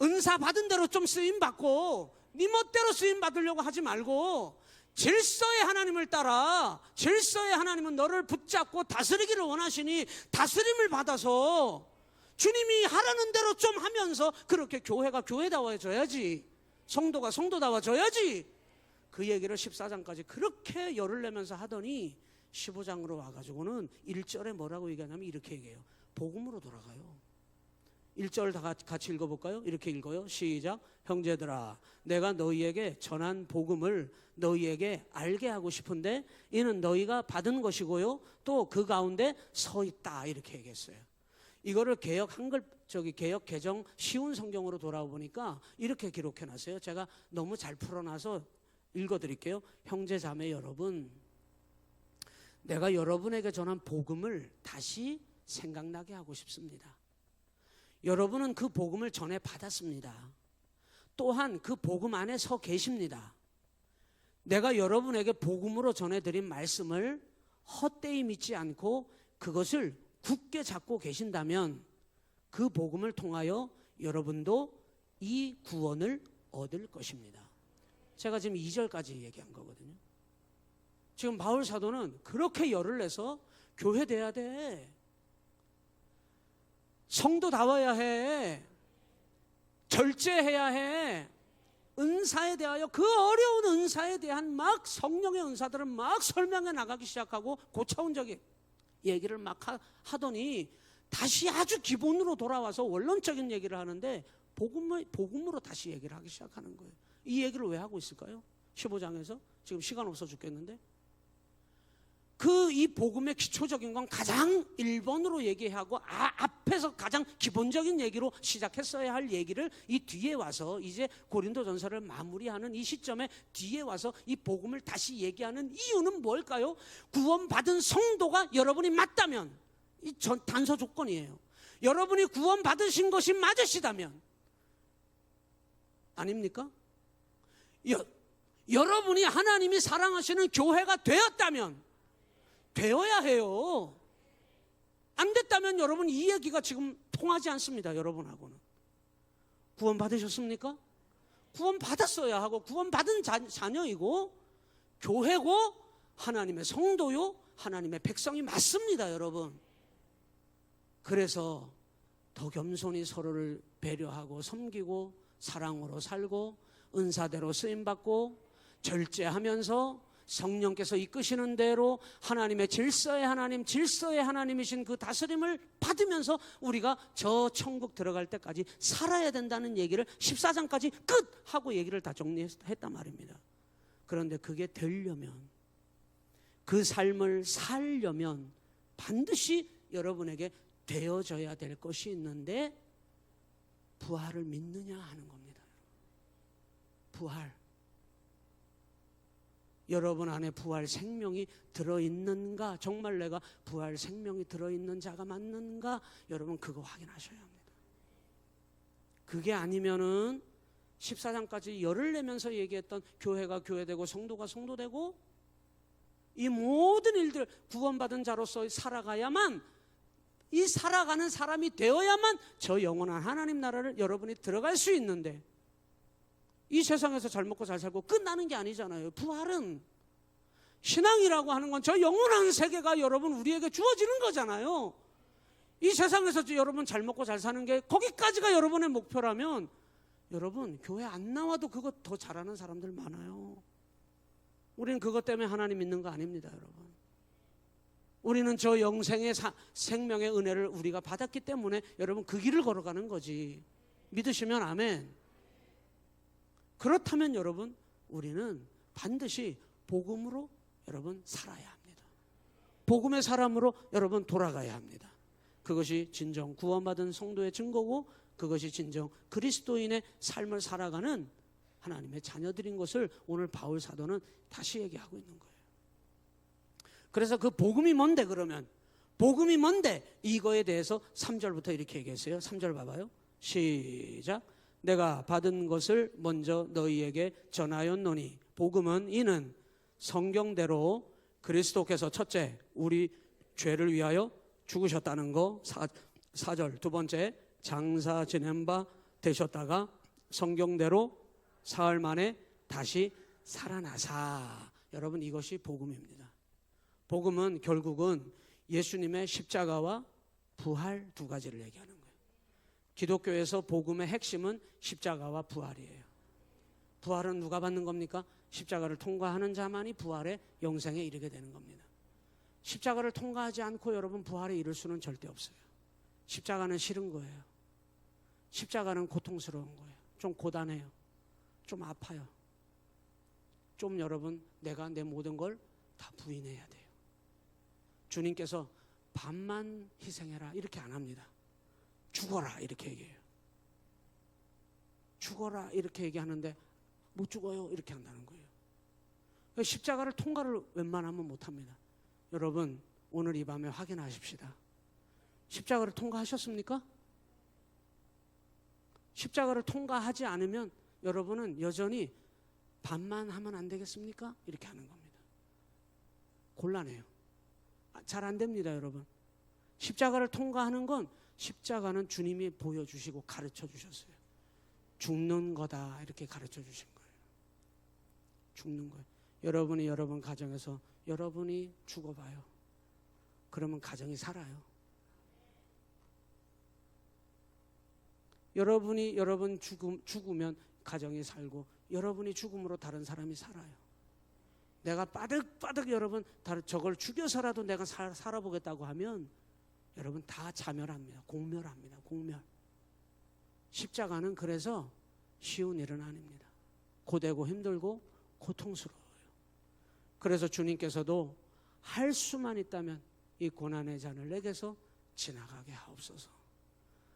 은사 받은 대로 좀 쓰임받고 네 멋대로 쓰임받으려고 하지 말고 질서의 하나님을 따라 질서의 하나님은 너를 붙잡고 다스리기를 원하시니 다스림을 받아서 주님이 하라는 대로 좀 하면서 그렇게 교회가 교회다워져야지 성도가 성도다워져야지 그 얘기를 14장까지 그렇게 열을 내면서 하더니 15장으로 와가지고는 1절에 뭐라고 얘기하냐면 이렇게 얘기해요. 복음으로 돌아가요. 1절 다 같이 읽어볼까요? 이렇게 읽어요. 시작. 형제들아 내가 너희에게 전한 복음을 너희에게 알게 하고 싶은데 이는 너희가 받은 것이고요 또 그 가운데 서 있다 이렇게 얘기했어요. 이거를 개역 개정 쉬운 성경으로 돌아와 보니까 이렇게 기록해놨어요. 제가 너무 잘 풀어놔서 읽어드릴게요. 형제 자매 여러분 내가 여러분에게 전한 복음을 다시 생각나게 하고 싶습니다. 여러분은 그 복음을 전해 받았습니다. 또한 그 복음 안에 서 계십니다. 내가 여러분에게 복음으로 전해드린 말씀을 헛되이 믿지 않고 그것을 굳게 잡고 계신다면 그 복음을 통하여 여러분도 이 구원을 얻을 것입니다. 제가 지금 2절까지 얘기한 거거든요. 지금 바울 사도는 그렇게 열을 내서 교회 돼야 돼. 성도다워야 해. 절제해야 해. 은사에 대하여 그 어려운 은사에 대한 막 성령의 은사들을 막 설명해 나가기 시작하고 고차원적인 얘기를 막 하더니 다시 아주 기본으로 돌아와서 원론적인 얘기를 하는데 복음으로 다시 얘기를 하기 시작하는 거예요. 이 얘기를 왜 하고 있을까요? 15장에서 지금 시간 없어 죽겠는데 이 복음의 기초적인 건 가장 1번으로 얘기하고 앞에서 가장 기본적인 얘기로 시작했어야 할 얘기를 이 뒤에 와서 이제 고린도전서를 마무리하는 이 시점에 뒤에 와서 이 복음을 다시 얘기하는 이유는 뭘까요? 구원받은 성도가 여러분이 맞다면 이 단서 조건이에요. 여러분이 구원받으신 것이 맞으시다면 아닙니까? 여러분이 하나님이 사랑하시는 교회가 되었다면 되어야 해요. 안 됐다면 여러분 이 얘기가 지금 통하지 않습니다. 여러분하고는. 구원 받으셨습니까? 구원 받았어야 하고 구원 받은 자녀이고 교회고 하나님의 성도요 하나님의 백성이 맞습니다. 여러분. 그래서 더 겸손히 서로를 배려하고 섬기고 사랑으로 살고 은사대로 쓰임받고 절제하면서 성령께서 이끄시는 대로 하나님의 질서의 하나님, 질서의 하나님이신 그 다스림을 받으면서 우리가 저 천국 들어갈 때까지 살아야 된다는 얘기를 14장까지 끝! 하고 얘기를 다 정리했단 말입니다. 그런데 그게 되려면 그 삶을 살려면 반드시 여러분에게 되어져야 될 것이 있는데 부활을 믿느냐 하는 겁니다. 부활. 여러분 안에 부활 생명이 들어있는가? 정말 내가 부활 생명이 들어있는 자가 맞는가? 여러분 그거 확인하셔야 합니다. 그게 아니면은 14장까지 열을 내면서 얘기했던 교회가 교회되고 성도가 성도되고 이 모든 일들 구원받은 자로서 살아가야만, 이 살아가는 사람이 되어야만 저 영원한 하나님 나라를 여러분이 들어갈 수 있는데, 이 세상에서 잘 먹고 잘 살고 끝나는 게 아니잖아요. 부활은, 신앙이라고 하는 건 저 영원한 세계가 여러분 우리에게 주어지는 거잖아요. 이 세상에서 여러분 잘 먹고 잘 사는 게 거기까지가 여러분의 목표라면, 여러분 교회 안 나와도 그거 더 잘하는 사람들 많아요. 우리는 그것 때문에 하나님 믿는 거 아닙니다, 여러분. 우리는 저 영생의 생명의 은혜를 우리가 받았기 때문에 여러분 그 길을 걸어가는 거지. 믿으시면 아멘. 그렇다면 여러분, 우리는 반드시 복음으로 여러분 살아야 합니다. 복음의 사람으로 여러분 돌아가야 합니다. 그것이 진정 구원받은 성도의 증거고, 그것이 진정 그리스도인의 삶을 살아가는 하나님의 자녀들인 것을 오늘 바울 사도는 다시 얘기하고 있는 거예요. 그래서 그 복음이 뭔데, 그러면 복음이 뭔데, 이거에 대해서 3절부터 이렇게 얘기했어요. 3절 봐봐요. 시작. 내가 받은 것을 먼저 너희에게 전하였노니 복음은 이는 성경대로 그리스도께서 첫째 우리 죄를 위하여 죽으셨다는 거, 4절. 두 번째, 장사 지낸 바 되셨다가 성경대로 사흘 만에 다시 살아나사. 여러분, 이것이 복음입니다. 복음은 결국은 예수님의 십자가와 부활 두 가지를 얘기하는 거예요. 기독교에서 복음의 핵심은 십자가와 부활이에요. 부활은 누가 받는 겁니까? 십자가를 통과하는 자만이 부활의 영생에 이르게 되는 겁니다. 십자가를 통과하지 않고 여러분 부활에 이를 수는 절대 없어요. 십자가는 싫은 거예요. 십자가는 고통스러운 거예요. 좀 고단해요. 좀 아파요. 좀 여러분, 내가 내 모든 걸 다 부인해야 돼요. 주님께서 반만 희생해라 이렇게 안 합니다. 죽어라 이렇게 얘기해요. 죽어라 이렇게 얘기하는데 못 죽어요 이렇게 한다는 거예요. 십자가를 통과를 웬만하면 못합니다. 여러분, 오늘 이 밤에 확인하십시다. 십자가를 통과하셨습니까? 십자가를 통과하지 않으면 여러분은 여전히 반만 하면 안 되겠습니까? 이렇게 하는 겁니다. 곤란해요. 잘 안 됩니다, 여러분. 십자가를 통과하는 건, 십자가는 주님이 보여주시고 가르쳐 주셨어요. 죽는 거다 이렇게 가르쳐 주신 거예요. 죽는 거예요. 여러분이 여러분 가정에서 여러분이 죽어봐요. 그러면 가정이 살아요. 여러분이 여러분 죽으면 가정이 살고, 여러분이 죽음으로 다른 사람이 살아요. 내가 빠득빠득 여러분 저걸 죽여서라도 내가 살아보겠다고 하면 여러분 다 자멸합니다. 공멸합니다. 공멸. 십자가는 그래서 쉬운 일은 아닙니다. 고되고 힘들고 고통스러워요. 그래서 주님께서도 할 수만 있다면 이 고난의 잔을 내게서 지나가게 하옵소서.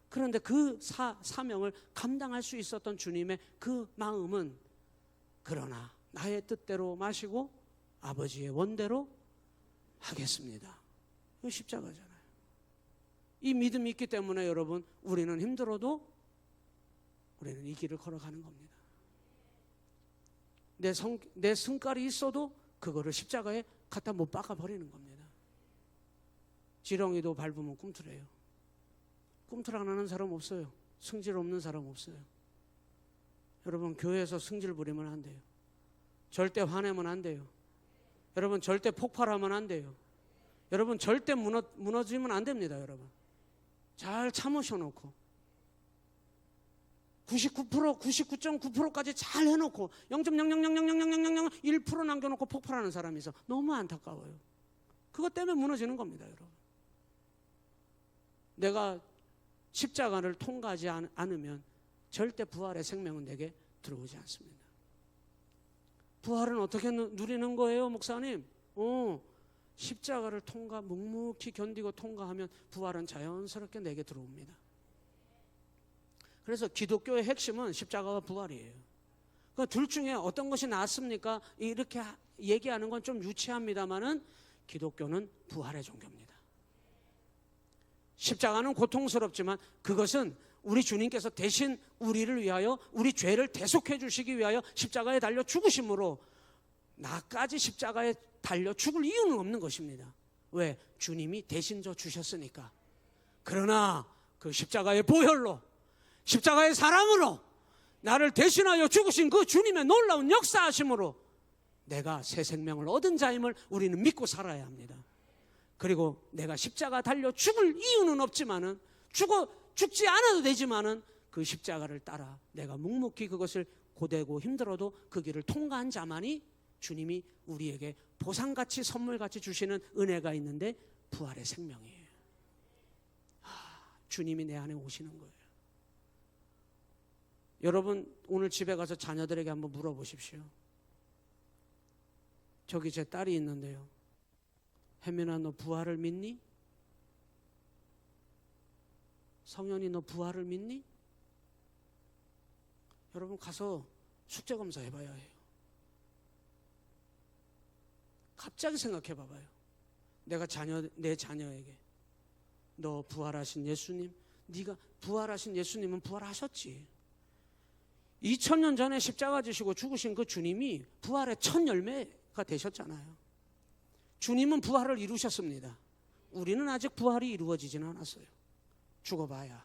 그런데 그 사명을 감당할 수 있었던 주님의 그 마음은, 그러나 나의 뜻대로 마시고 아버지의 원대로 하겠습니다. 이거 십자가잖아요. 이 믿음이 있기 때문에 여러분, 우리는 힘들어도 우리는 이 길을 걸어가는 겁니다. 내 성깔이 있어도 그거를 십자가에 갖다 못 박아버리는 겁니다. 지렁이도 밟으면 꿈틀해요. 꿈틀 안 하는 사람 없어요. 승질 없는 사람 없어요. 여러분, 교회에서 승질 부리면 안 돼요. 절대 화내면 안 돼요. 여러분, 절대 폭발하면 안 돼요. 여러분, 절대 무너지면 안 됩니다. 여러분, 잘 참으셔놓고 99%, 99.9%까지 잘 해놓고 0.000000001% 남겨놓고 폭발하는 사람이 있어. 너무 안타까워요. 그것 때문에 무너지는 겁니다. 여러분, 내가 십자가를 통과하지 않으면 절대 부활의 생명은 내게 들어오지 않습니다. 부활은 어떻게 누리는 거예요, 목사님? 십자가를 묵묵히 견디고 통과하면 부활은 자연스럽게 내게 들어옵니다. 그래서 기독교의 핵심은 십자가와 부활이에요. 그 둘 중에 어떤 것이 낫습니까? 이렇게 얘기하는 건 좀 유치합니다만은 기독교는 부활의 종교입니다. 십자가는 고통스럽지만 그것은 우리 주님께서 대신 우리를 위하여, 우리 죄를 대속해 주시기 위하여 십자가에 달려 죽으심으로 나까지 십자가에 달려 죽을 이유는 없는 것입니다. 왜? 주님이 대신 져 주셨으니까. 그러나 그 십자가의 보혈로, 십자가의 사랑으로 나를 대신하여 죽으신 그 주님의 놀라운 역사하심으로 내가 새 생명을 얻은 자임을 우리는 믿고 살아야 합니다. 그리고 내가 십자가 달려 죽을 이유는 없지만은, 죽지 않아도 되지만은 그 십자가를 따라 내가 묵묵히 그것을 고되고 힘들어도 그 길을 통과한 자만이 주님이 우리에게 보상같이 선물같이 주시는 은혜가 있는데 부활의 생명이에요. 주님이 내 안에 오시는 거예요. 여러분 오늘 집에 가서 자녀들에게 한번 물어보십시오. 저기 제 딸이 있는데요, 혜민아 너 부활을 믿니? 성현이 너 부활을 믿니? 여러분 가서 숙제검사 해봐야 해요. 갑자기 생각해 봐봐요. 내가 내 자녀에게 너 부활하신 예수님, 네가 부활하신 예수님은 부활하셨지. 2000년 전에 십자가 지시고 죽으신 그 주님이 부활의 첫 열매가 되셨잖아요. 주님은 부활을 이루셨습니다. 우리는 아직 부활이 이루어지지는 않았어요. 죽어봐야.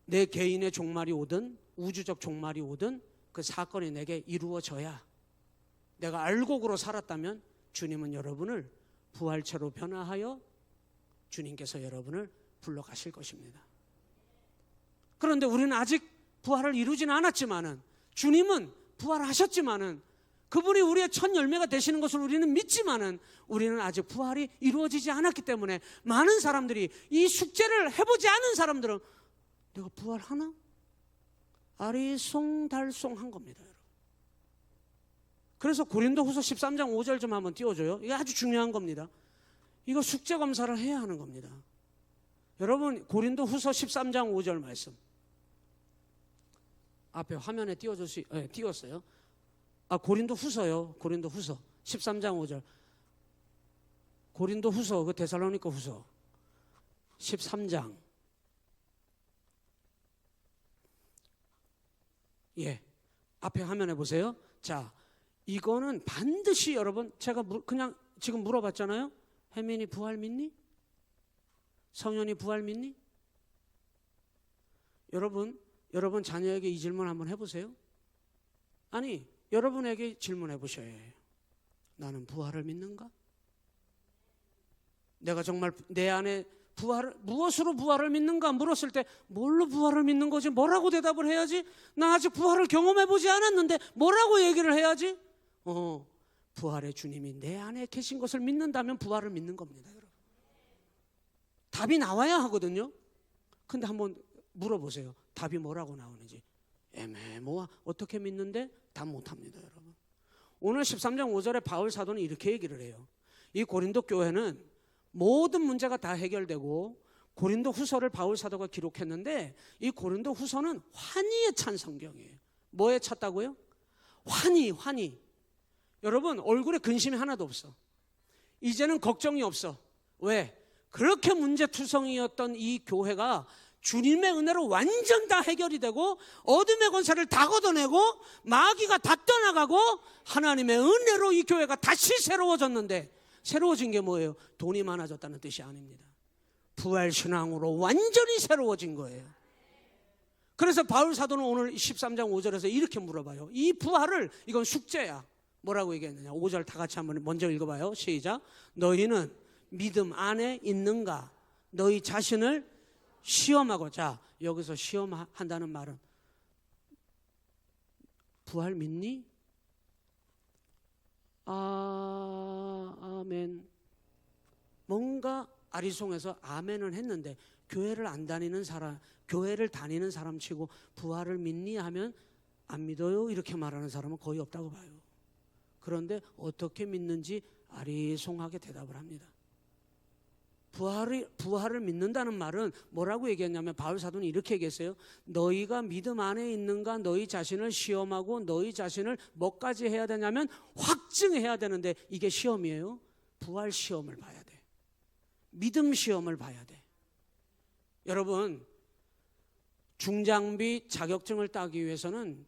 내 개인의 종말이 오든 우주적 종말이 오든 그 사건이 내게 이루어져야, 내가 알곡으로 살았다면 주님은 여러분을 부활체로 변화하여 주님께서 여러분을 불러가실 것입니다. 그런데 우리는 아직 부활을 이루지는 않았지만은, 주님은 부활하셨지만은, 그분이 우리의 첫 열매가 되시는 것을 우리는 믿지만은 우리는 아직 부활이 이루어지지 않았기 때문에 많은 사람들이, 이 숙제를 해보지 않은 사람들은 내가 부활하나? 아리송달송한 겁니다. 여러분. 그래서 고린도후서 13장 5절 좀 한번 띄워줘요. 이게 아주 중요한 겁니다. 이거 숙제 검사를 해야 하는 겁니다. 여러분 고린도후서 13장 5절 말씀 앞에 화면에 띄웠어요. 고린도후서요. 고린도후서 13장 5절. 고린도후서, 그 데살로니가 후서 13장. 예, 앞에 화면에 보세요. 자, 이거는 반드시 여러분, 제가 그냥 지금 물어봤잖아요. 혜민이 부활 믿니? 성현이 부활 믿니? 여러분 자녀에게 이 질문 한번 해보세요. 아니, 여러분에게 질문해 보셔야 해요. 나는 부활을 믿는가? 내가 정말 내 안에 무엇으로 부활을 믿는가 물었을 때 뭘로 부활을 믿는 거지? 뭐라고 대답을 해야지? 나 아직 부활을 경험해 보지 않았는데 뭐라고 얘기를 해야지? 부활의 주님이 내 안에 계신 것을 믿는다면 부활을 믿는 겁니다, 여러분. 답이 나와야 하거든요. 근데 한번 물어보세요. 답이 뭐라고 나오는지. 애매모호 어떻게 믿는데 답 못합니다, 여러분. 오늘 13장 5절에 바울 사도는 이렇게 얘기를 해요. 이 고린도 교회는 모든 문제가 다 해결되고, 고린도 후서를 바울 사도가 기록했는데 이 고린도 후서는 환희에 찬 성경이에요. 뭐에 찼다고요? 환희. 여러분 얼굴에 근심이 하나도 없어. 이제는 걱정이 없어. 왜? 그렇게 문제투성이었던 이 교회가 주님의 은혜로 완전 다 해결이 되고, 어둠의 권세를 다 걷어내고, 마귀가 다 떠나가고, 하나님의 은혜로 이 교회가 다시 새로워졌는데, 새로워진 게 뭐예요? 돈이 많아졌다는 뜻이 아닙니다. 부활신앙으로 완전히 새로워진 거예요. 그래서 바울 사도는 오늘 13장 5절에서 이렇게 물어봐요. 이 부활을, 이건 숙제야. 뭐라고 얘기했느냐? 5절 다 같이 한번 먼저 읽어봐요. 시작. 너희는 믿음 안에 있는가? 너희 자신을 시험하고. 자, 여기서 시험한다는 말은 부활 믿니? 아멘. 뭔가 아리송해서 아멘은 했는데 교회를 다니는 사람 치고 부활을 믿니 하면 안 믿어요 이렇게 말하는 사람은 거의 없다고 봐요. 그런데 어떻게 믿는지 아리송하게 대답을 합니다. 부활을 믿는다는 말은 뭐라고 얘기했냐면, 바울 사도는 이렇게 얘기했어요. 너희가 믿음 안에 있는가? 너희 자신을 시험하고, 너희 자신을 뭐까지 해야 되냐면 확증해야 되는데, 이게 시험이에요. 부활 시험을 봐야 돼. 믿음 시험을 봐야 돼. 여러분, 중장비 자격증을 따기 위해서는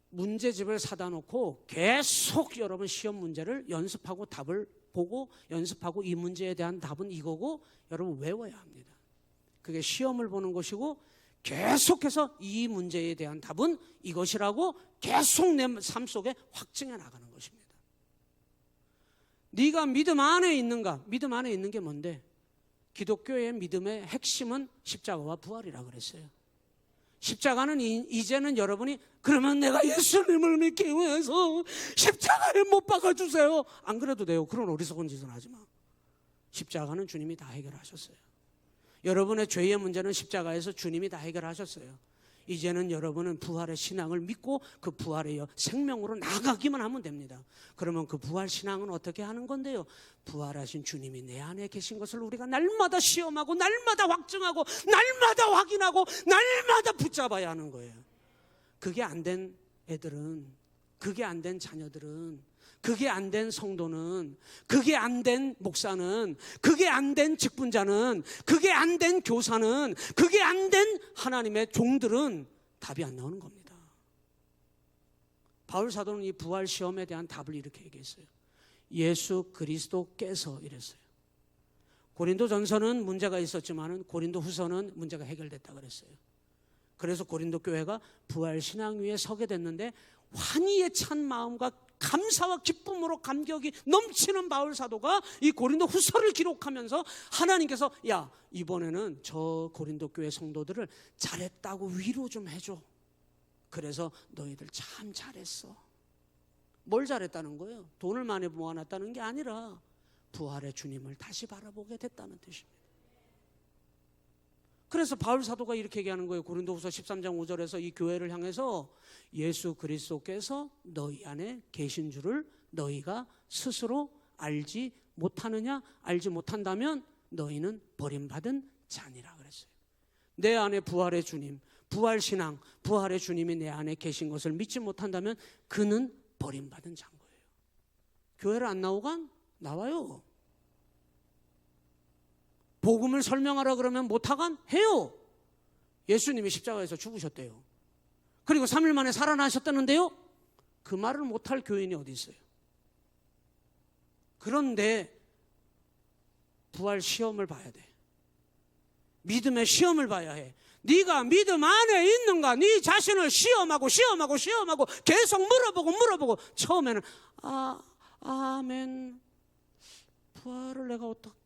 문제집을 사다 놓고 계속 여러분 시험 문제를 연습하고 답을 보고 연습하고 이 문제에 대한 답은 이거고 여러분 외워야 합니다. 그게 시험을 보는 것이고 계속해서 이 문제에 대한 답은 이것이라고 계속 내 삶 속에 확증해 나가는 것입니다. 네가 믿음 안에 있는가? 믿음 안에 있는 게 뭔데? 기독교의 믿음의 핵심은 십자가와 부활이라 그랬어요. 십자가는 이제는 여러분이 그러면 내가 예수님을 믿기 위해서 십자가에 못 박아주세요. 안 그래도 돼요. 그런 어리석은 짓은 하지 마. 십자가는 주님이 다 해결하셨어요. 여러분의 죄의 문제는 십자가에서 주님이 다 해결하셨어요. 이제는 여러분은 부활의 신앙을 믿고 그 부활의 생명으로 나가기만 하면 됩니다. 그러면 그 부활 신앙은 어떻게 하는 건데요? 부활하신 주님이 내 안에 계신 것을 우리가 날마다 시험하고 날마다 확증하고 날마다 확인하고 날마다 붙잡아야 하는 거예요. 그게 안 된 애들은, 그게 안 된 자녀들은, 그게 안 된 성도는, 그게 안 된 목사는, 그게 안 된 직분자는, 그게 안 된 교사는, 그게 안 된 하나님의 종들은 답이 안 나오는 겁니다. 바울 사도는 이 부활 시험에 대한 답을 이렇게 얘기했어요. 예수 그리스도께서 이랬어요. 고린도전서는 문제가 있었지만 고린도후서는 문제가 해결됐다 그랬어요. 그래서 고린도 교회가 부활 신앙 위에 서게 됐는데 환희에 찬 마음과 감사와 기쁨으로 감격이 넘치는 바울 사도가 이 고린도 후서를 기록하면서 하나님께서 야 이번에는 저 고린도 교회 성도들을 잘했다고 위로 좀 해줘. 그래서 너희들 참 잘했어. 뭘 잘했다는 거예요? 돈을 많이 모아놨다는 게 아니라 부활의 주님을 다시 바라보게 됐다는 뜻입니다. 그래서 바울 사도가 이렇게 얘기하는 거예요. 고린도후서 13장 5절에서 이 교회를 향해서 예수 그리스도께서 너희 안에 계신 줄을 너희가 스스로 알지 못하느냐? 알지 못한다면 너희는 버림받은 자니라 그랬어요. 내 안에 부활의 주님, 부활 신앙, 부활의 주님이 내 안에 계신 것을 믿지 못한다면 그는 버림받은 자인 거예요. 교회를 안 나오간 나와요. 복음을 설명하라 그러면 못하간 해요. 예수님이 십자가에서 죽으셨대요. 그리고 3일 만에 살아나셨다는데요. 그 말을 못할 교인이 어디 있어요? 그런데 부활 시험을 봐야 돼. 믿음의 시험을 봐야 해. 네가 믿음 안에 있는가? 네 자신을 시험하고 계속 물어보고 처음에는 아멘 부활을 내가 어떻게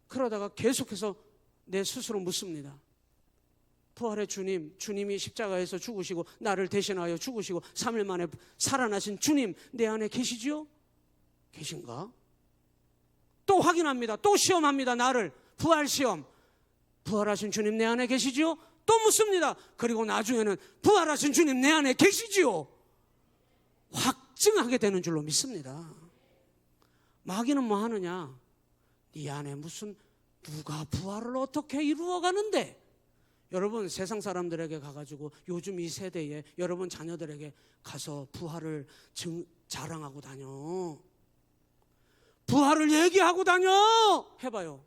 그러다가 계속해서 내 스스로 묻습니다. 부활의 주님, 주님이 십자가에서 죽으시고 나를 대신하여 죽으시고 3일 만에 살아나신 주님 내 안에 계시지요? 계신가? 또 확인합니다. 또 시험합니다. 나를 부활 시험. 부활하신 주님 내 안에 계시지요? 또 묻습니다. 그리고 나중에는 부활하신 주님 내 안에 계시지요? 확증하게 되는 줄로 믿습니다. 마귀는 뭐 하느냐? 네 안에 무슨 누가 부활을 어떻게 이루어가는데? 여러분 세상 사람들에게 가가지고 요즘 이 세대에 여러분 자녀들에게 가서 부활을 자랑하고 다녀. 부활을 얘기하고 다녀. 해봐요.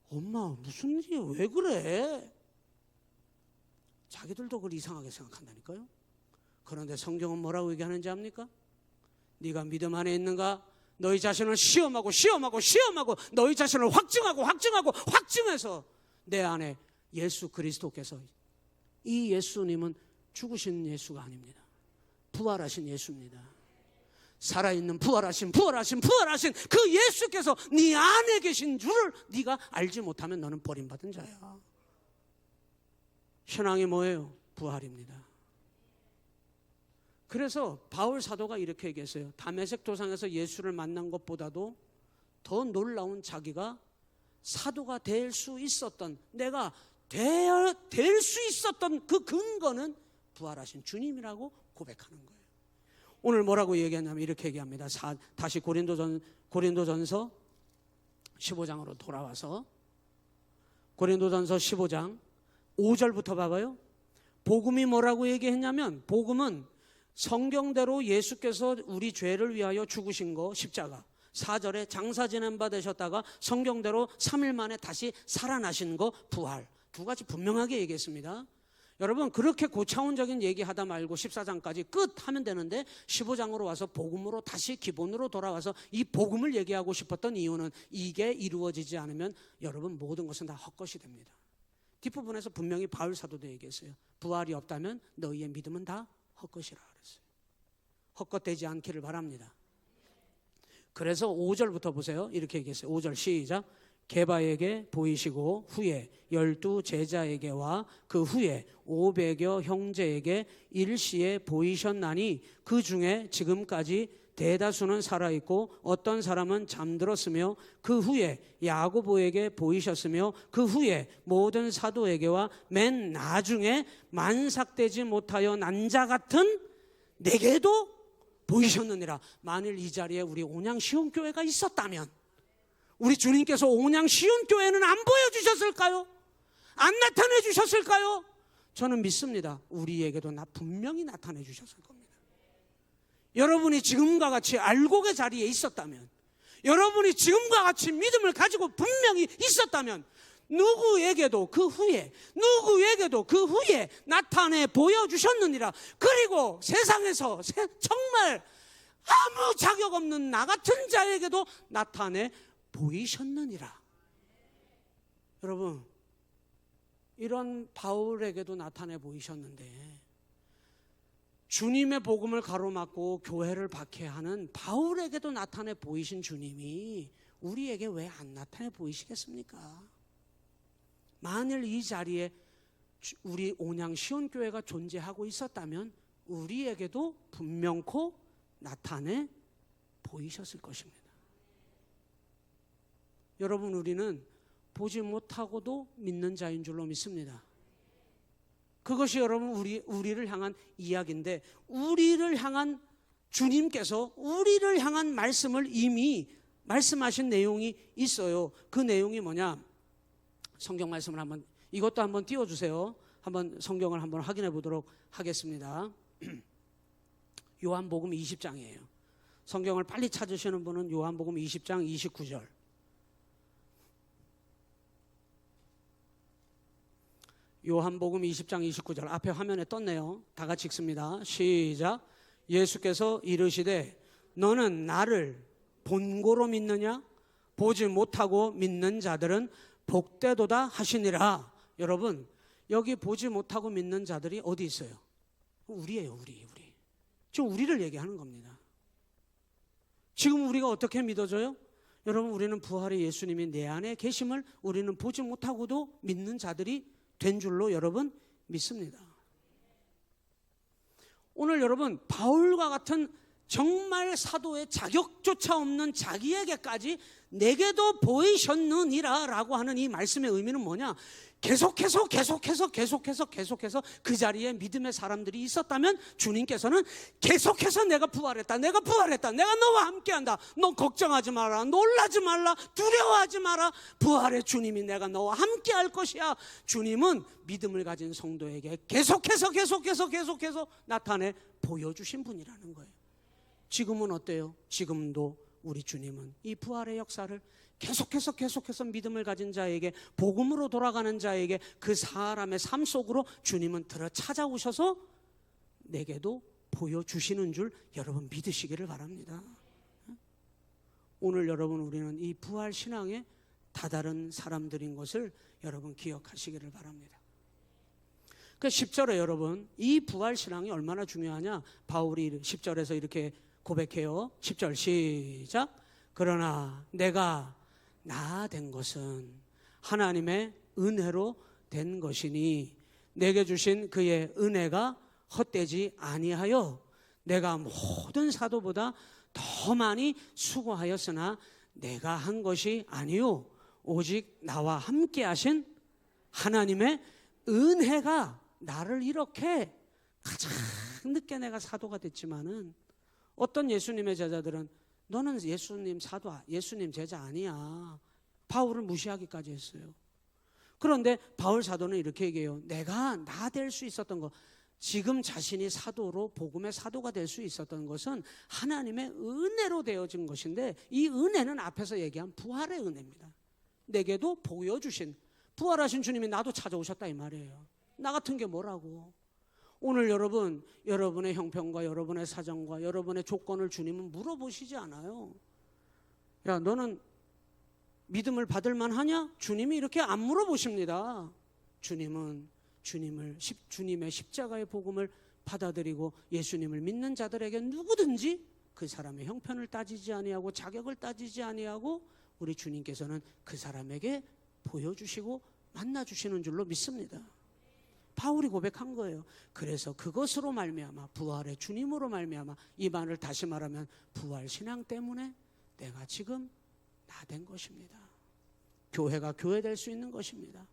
엄마 무슨 일이야? 왜 그래? 자기들도 그걸 이상하게 생각한다니까요. 그런데 성경은 뭐라고 얘기하는지 압니까? 네가 믿음 안에 있는가? 너희 자신을 시험하고 너희 자신을 확증해서 내 안에 예수 그리스도께서 이 예수님은 죽으신 예수가 아닙니다. 부활하신 예수입니다. 살아있는 부활하신 그 예수께서 네 안에 계신 줄을 네가 알지 못하면 너는 버림받은 자야. 신앙이 뭐예요? 부활입니다. 그래서 바울 사도가 이렇게 얘기했어요. 다메섹 도상에서 예수를 만난 것보다도 더 놀라운 자기가 사도가 될 수 있었던, 내가 될 수 있었던 그 근거는 부활하신 주님이라고 고백하는 거예요. 오늘 뭐라고 얘기했냐면 이렇게 얘기합니다. 다시 고린도전서 15장으로 돌아와서 고린도전서 15장 5절부터 봐봐요. 복음이 뭐라고 얘기했냐면 복음은 성경대로 예수께서 우리 죄를 위하여 죽으신 거 십자가, 4절에 장사 지낸 바 되셨다가 성경대로 3일 만에 다시 살아나신 거 부활, 두 가지 분명하게 얘기했습니다. 여러분 그렇게 고차원적인 얘기하다 말고 14장까지 끝 하면 되는데 15장으로 와서 복음으로 다시 기본으로 돌아와서 이 복음을 얘기하고 싶었던 이유는 이게 이루어지지 않으면 여러분 모든 것은 다 헛것이 됩니다. 뒷부분에서 분명히 바울 사도도 얘기했어요. 부활이 없다면 너희의 믿음은 다 헛것이라 그랬어요. 헛것되지 않기를 바랍니다. 그래서 5절부터 보세요. 이렇게 얘기했어요. 5절 시작. 게바에게 보이시고 후에 12 제자에게와 그 후에 500여 형제에게 일시에 보이셨나니 그 중에 지금까지 대다수는 살아있고 어떤 사람은 잠들었으며 그 후에 야고보에게 보이셨으며 그 후에 모든 사도에게와 맨 나중에 만삭되지 못하여 난 자 같은 내게도 보이셨느니라. 만일 이 자리에 우리 온양 시온교회가 있었다면 우리 주님께서 온양 시온교회는 안 보여주셨을까요? 안 나타내 주셨을까요? 저는 믿습니다. 우리에게도 분명히 나타내 주셨을 겁니다. 여러분이 지금과 같이 알곡의 자리에 있었다면, 여러분이 지금과 같이 믿음을 가지고 분명히 있었다면 누구에게도 그 후에 나타내 보여주셨느니라. 그리고 세상에서 정말 아무 자격 없는 나 같은 자에게도 나타내 보이셨느니라. 여러분 이런 바울에게도 나타내 보이셨는데 주님의 복음을 가로막고 교회를 박해하는 바울에게도 나타내 보이신 주님이 우리에게 왜 안 나타내 보이시겠습니까? 만일 이 자리에 우리 온양 시온교회가 존재하고 있었다면 우리에게도 분명코 나타내 보이셨을 것입니다. 여러분 우리는 보지 못하고도 믿는 자인 줄로 믿습니다. 그것이 여러분 우리를 향한 이야기인데 우리를 향한 주님께서 우리를 향한 말씀을 이미 말씀하신 내용이 있어요. 그 내용이 뭐냐? 성경 말씀을 이것도 한번 띄워주세요. 한번 성경을 한번 확인해 보도록 하겠습니다. 요한복음 20장이에요. 성경을 빨리 찾으시는 분은 요한복음 20장 29절. 요한복음 20장 29절 앞에 화면에 떴네요. 다 같이 읽습니다. 시작. 예수께서 이르시되 너는 나를 본고로 믿느냐? 보지 못하고 믿는 자들은 복되도다 하시니라. 여러분 여기 보지 못하고 믿는 자들이 어디 있어요? 우리예요. 우리. 지금 우리를 얘기하는 겁니다. 지금 우리가 어떻게 믿어져요? 여러분 우리는 부활의 예수님이 내 안에 계심을 우리는 보지 못하고도 믿는 자들이 된 줄로 여러분 믿습니다. 오늘 여러분 바울과 같은 정말 사도의 자격조차 없는 자기에게까지 내게도 보이셨느니라 라고 하는 이 말씀의 의미는 뭐냐? 계속해서 그 자리에 믿음의 사람들이 있었다면 주님께서는 계속해서 내가 부활했다, 내가 너와 함께한다, 너 걱정하지 마라, 놀라지 말라, 두려워하지 마라, 부활의 주님이 내가 너와 함께할 것이야. 주님은 믿음을 가진 성도에게 계속해서 나타내 보여주신 분이라는 거예요. 지금은 어때요? 지금도 우리 주님은 이 부활의 역사를 계속해서 믿음을 가진 자에게, 복음으로 돌아가는 자에게, 그 사람의 삶 속으로 주님은 들어 찾아오셔서 내게도 보여주시는 줄 여러분 믿으시기를 바랍니다. 오늘 여러분 우리는 이 부활 신앙의 다다른 사람들인 것을 여러분 기억하시기를 바랍니다. 그 10절에 여러분 이 부활 신앙이 얼마나 중요하냐? 바울이 10절에서 이렇게 고백해요. 10절 시작. 그러나 내가 나 된 것은 하나님의 은혜로 된 것이니 내게 주신 그의 은혜가 헛되지 아니하여 내가 모든 사도보다 더 많이 수고하였으나 내가 한 것이 아니요 오직 나와 함께 하신 하나님의 은혜가 나를 이렇게 가장 늦게 내가 사도가 됐지만은 어떤 예수님의 제자들은 너는 예수님 예수님 제자 아니야. 바울을 무시하기까지 했어요. 그런데 바울 사도는 이렇게 얘기해요. 내가 나 될 수 있었던 것, 지금 자신이 사도로 복음의 사도가 될 수 있었던 것은 하나님의 은혜로 되어진 것인데 이 은혜는 앞에서 얘기한 부활의 은혜입니다. 내게도 보여주신 부활하신 주님이 나도 찾아오셨다 이 말이에요. 나 같은 게 뭐라고. 오늘 여러분의 형편과 여러분의 사정과 여러분의 조건을 주님은 물어보시지 않아요. 야, 너는 믿음을 받을 만하냐? 주님이 이렇게 안 물어보십니다. 주님은 주님의 십자가의 복음을 받아들이고 예수님을 믿는 자들에게 누구든지 그 사람의 형편을 따지지 아니하고 자격을 따지지 아니하고 우리 주님께서는 그 사람에게 보여주시고 만나주시는 줄로 믿습니다. 바울이 고백한 거예요. 그래서 그것으로 말미암아, 부활의 주님으로 말미암아, 이 말을 다시 말하면 부활 신앙 때문에 내가 지금 나 된 것입니다. 교회가 교회 될 수 있는 것입니다.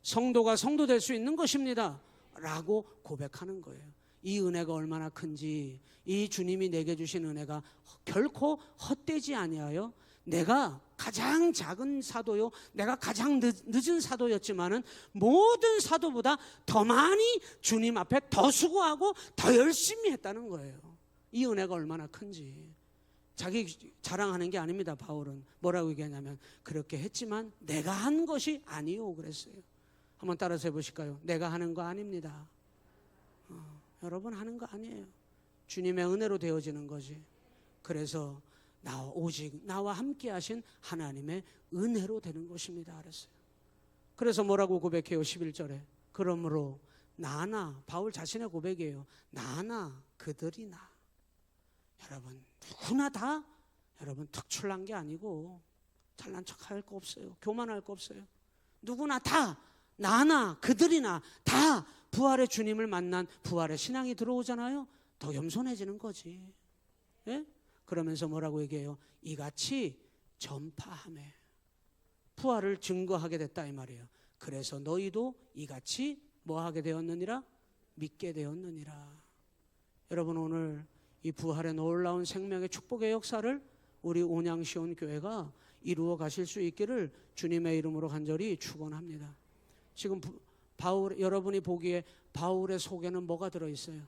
성도가 성도 될 수 있는 것입니다 라고 고백하는 거예요. 이 은혜가 얼마나 큰지, 이 주님이 내게 주신 은혜가 결코 헛되지 아니하여 내가 가장 작은 사도요, 내가 가장 늦은 사도였지만은 모든 사도보다 더 많이 주님 앞에 더 수고하고 더 열심히 했다는 거예요. 이 은혜가 얼마나 큰지. 자기 자랑하는 게 아닙니다. 바울은 뭐라고 얘기하냐면 그렇게 했지만 내가 한 것이 아니요 그랬어요. 한번 따라서 해보실까요? 내가 하는 거 아닙니다. 여러분 하는 거 아니에요. 주님의 은혜로 되어지는 거지. 그래서 오직 나와 함께 하신 하나님의 은혜로 되는 것입니다 그랬어요. 그래서 뭐라고 고백해요? 11절에 그러므로 나나, 바울 자신의 고백이에요. 나나 그들이나. 여러분 누구나 다 여러분 특출난 게 아니고 잘난 척할 거 없어요. 교만할 거 없어요. 누구나 다, 나나 그들이나 다 부활의 주님을 만난 부활의 신앙이 들어오잖아요. 더 겸손해지는 거지. 예? 그러면서 뭐라고 얘기해요? 이같이 전파하매 부활을 증거하게 됐다 이 말이에요. 그래서 너희도 이같이 뭐하게 되었느니라? 믿게 되었느니라. 여러분 오늘 이 부활의 놀라운 생명의 축복의 역사를 우리 온양시온 교회가 이루어 가실 수 있기를 주님의 이름으로 간절히 축원합니다. 지금 여러분이 보기에 바울의 속에는 뭐가 들어있어요?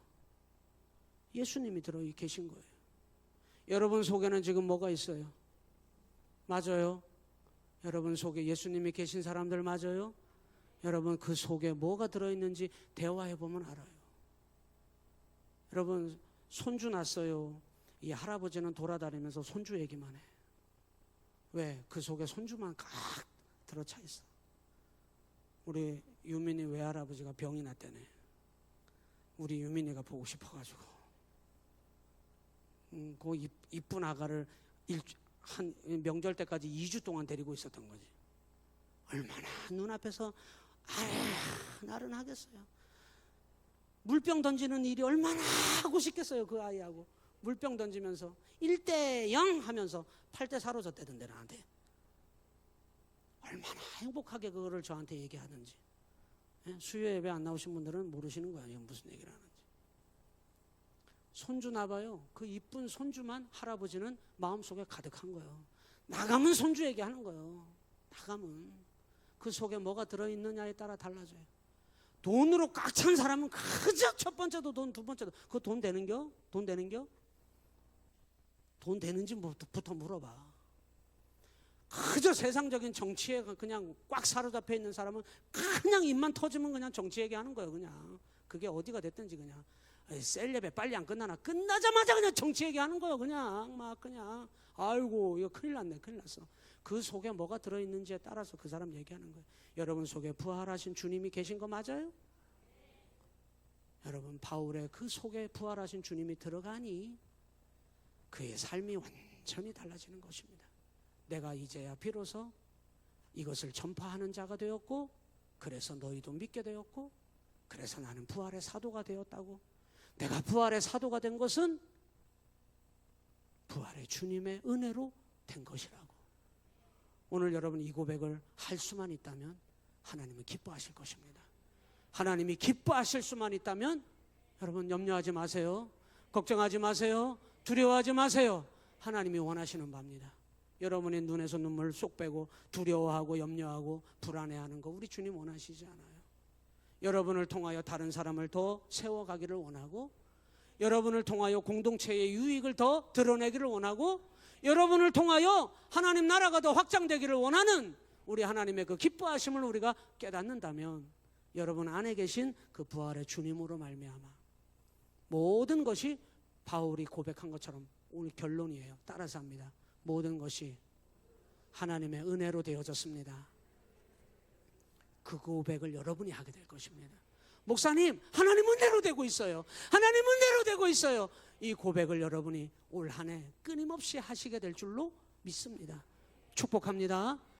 예수님이 들어 계신 거예요. 여러분 속에는 지금 뭐가 있어요? 맞아요. 여러분 속에 예수님이 계신 사람들 맞아요. 여러분 그 속에 뭐가 들어있는지 대화해보면 알아요. 여러분 손주 낳았어요. 이 할아버지는 돌아다니면서 손주 얘기만 해. 왜? 그 속에 손주만 각 들어차 있어. 우리 유민이 외할아버지가 병이 났다네. 우리 유민이가 보고 싶어가지고 그 이쁜 아가를 한 명절 때까지 2주 동안 데리고 있었던 거지. 얼마나 눈앞에서 나른하겠어요. 물병 던지는 일이 얼마나 하고 싶겠어요. 그 아이하고 물병 던지면서 1대0 하면서 8대4로 졌대던데 나한테. 얼마나 행복하게 그거를 저한테 얘기하는지. 수요 예배 안 나오신 분들은 모르시는 거 아니에요. 무슨 얘기를 하는지. 손주 나봐요. 그 이쁜 손주만 할아버지는 마음속에 가득한 거예요. 나가면 손주 얘기하는 거예요. 나가면 그 속에 뭐가 들어있느냐에 따라 달라져요. 돈으로 꽉 찬 사람은 그저 첫 번째도 돈, 두 번째도 그거 돈 되는겨? 돈 되는겨? 돈 되는지부터 물어봐. 그저 세상적인 정치에 그냥 꽉 사로잡혀 있는 사람은 그냥 입만 터지면 그냥 정치 얘기하는 거예요. 그냥 그게 어디가 됐든지 그냥 셀럽에 빨리 안 끝나나 끝나자마자 그냥 정치 얘기하는 거예요. 그냥 막 그냥 아이고 이거 큰일 났네, 큰일 났어. 그 속에 뭐가 들어있는지에 따라서 그 사람 얘기하는 거예요. 여러분 속에 부활하신 주님이 계신 거 맞아요? 여러분 바울의 그 속에 부활하신 주님이 들어가니 그의 삶이 완전히 달라지는 것입니다. 내가 이제야 비로소 이것을 전파하는 자가 되었고 그래서 너희도 믿게 되었고 그래서 나는 부활의 사도가 되었다고. 내가 부활의 사도가 된 것은 부활의 주님의 은혜로 된 것이라고. 오늘 여러분 이 고백을 할 수만 있다면 하나님은 기뻐하실 것입니다. 하나님이 기뻐하실 수만 있다면 여러분 염려하지 마세요. 걱정하지 마세요. 두려워하지 마세요. 하나님이 원하시는 바입니다. 여러분의 눈에서 눈물 쏙 빼고 두려워하고 염려하고 불안해하는 거 우리 주님 원하시지 않아요. 여러분을 통하여 다른 사람을 더 세워가기를 원하고 여러분을 통하여 공동체의 유익을 더 드러내기를 원하고 여러분을 통하여 하나님 나라가 더 확장되기를 원하는 우리 하나님의 그 기뻐하심을 우리가 깨닫는다면 여러분 안에 계신 그 부활의 주님으로 말미암아 모든 것이 바울이 고백한 것처럼 오늘 결론이에요. 따라서 합니다. 모든 것이 하나님의 은혜로 되어졌습니다. 그 고백을 여러분이 하게 될 것입니다. 목사님, 하나님 은혜로 되고 있어요. 하나님 은혜로 되고 있어요. 이 고백을 여러분이 올 한 해 끊임없이 하시게 될 줄로 믿습니다. 축복합니다.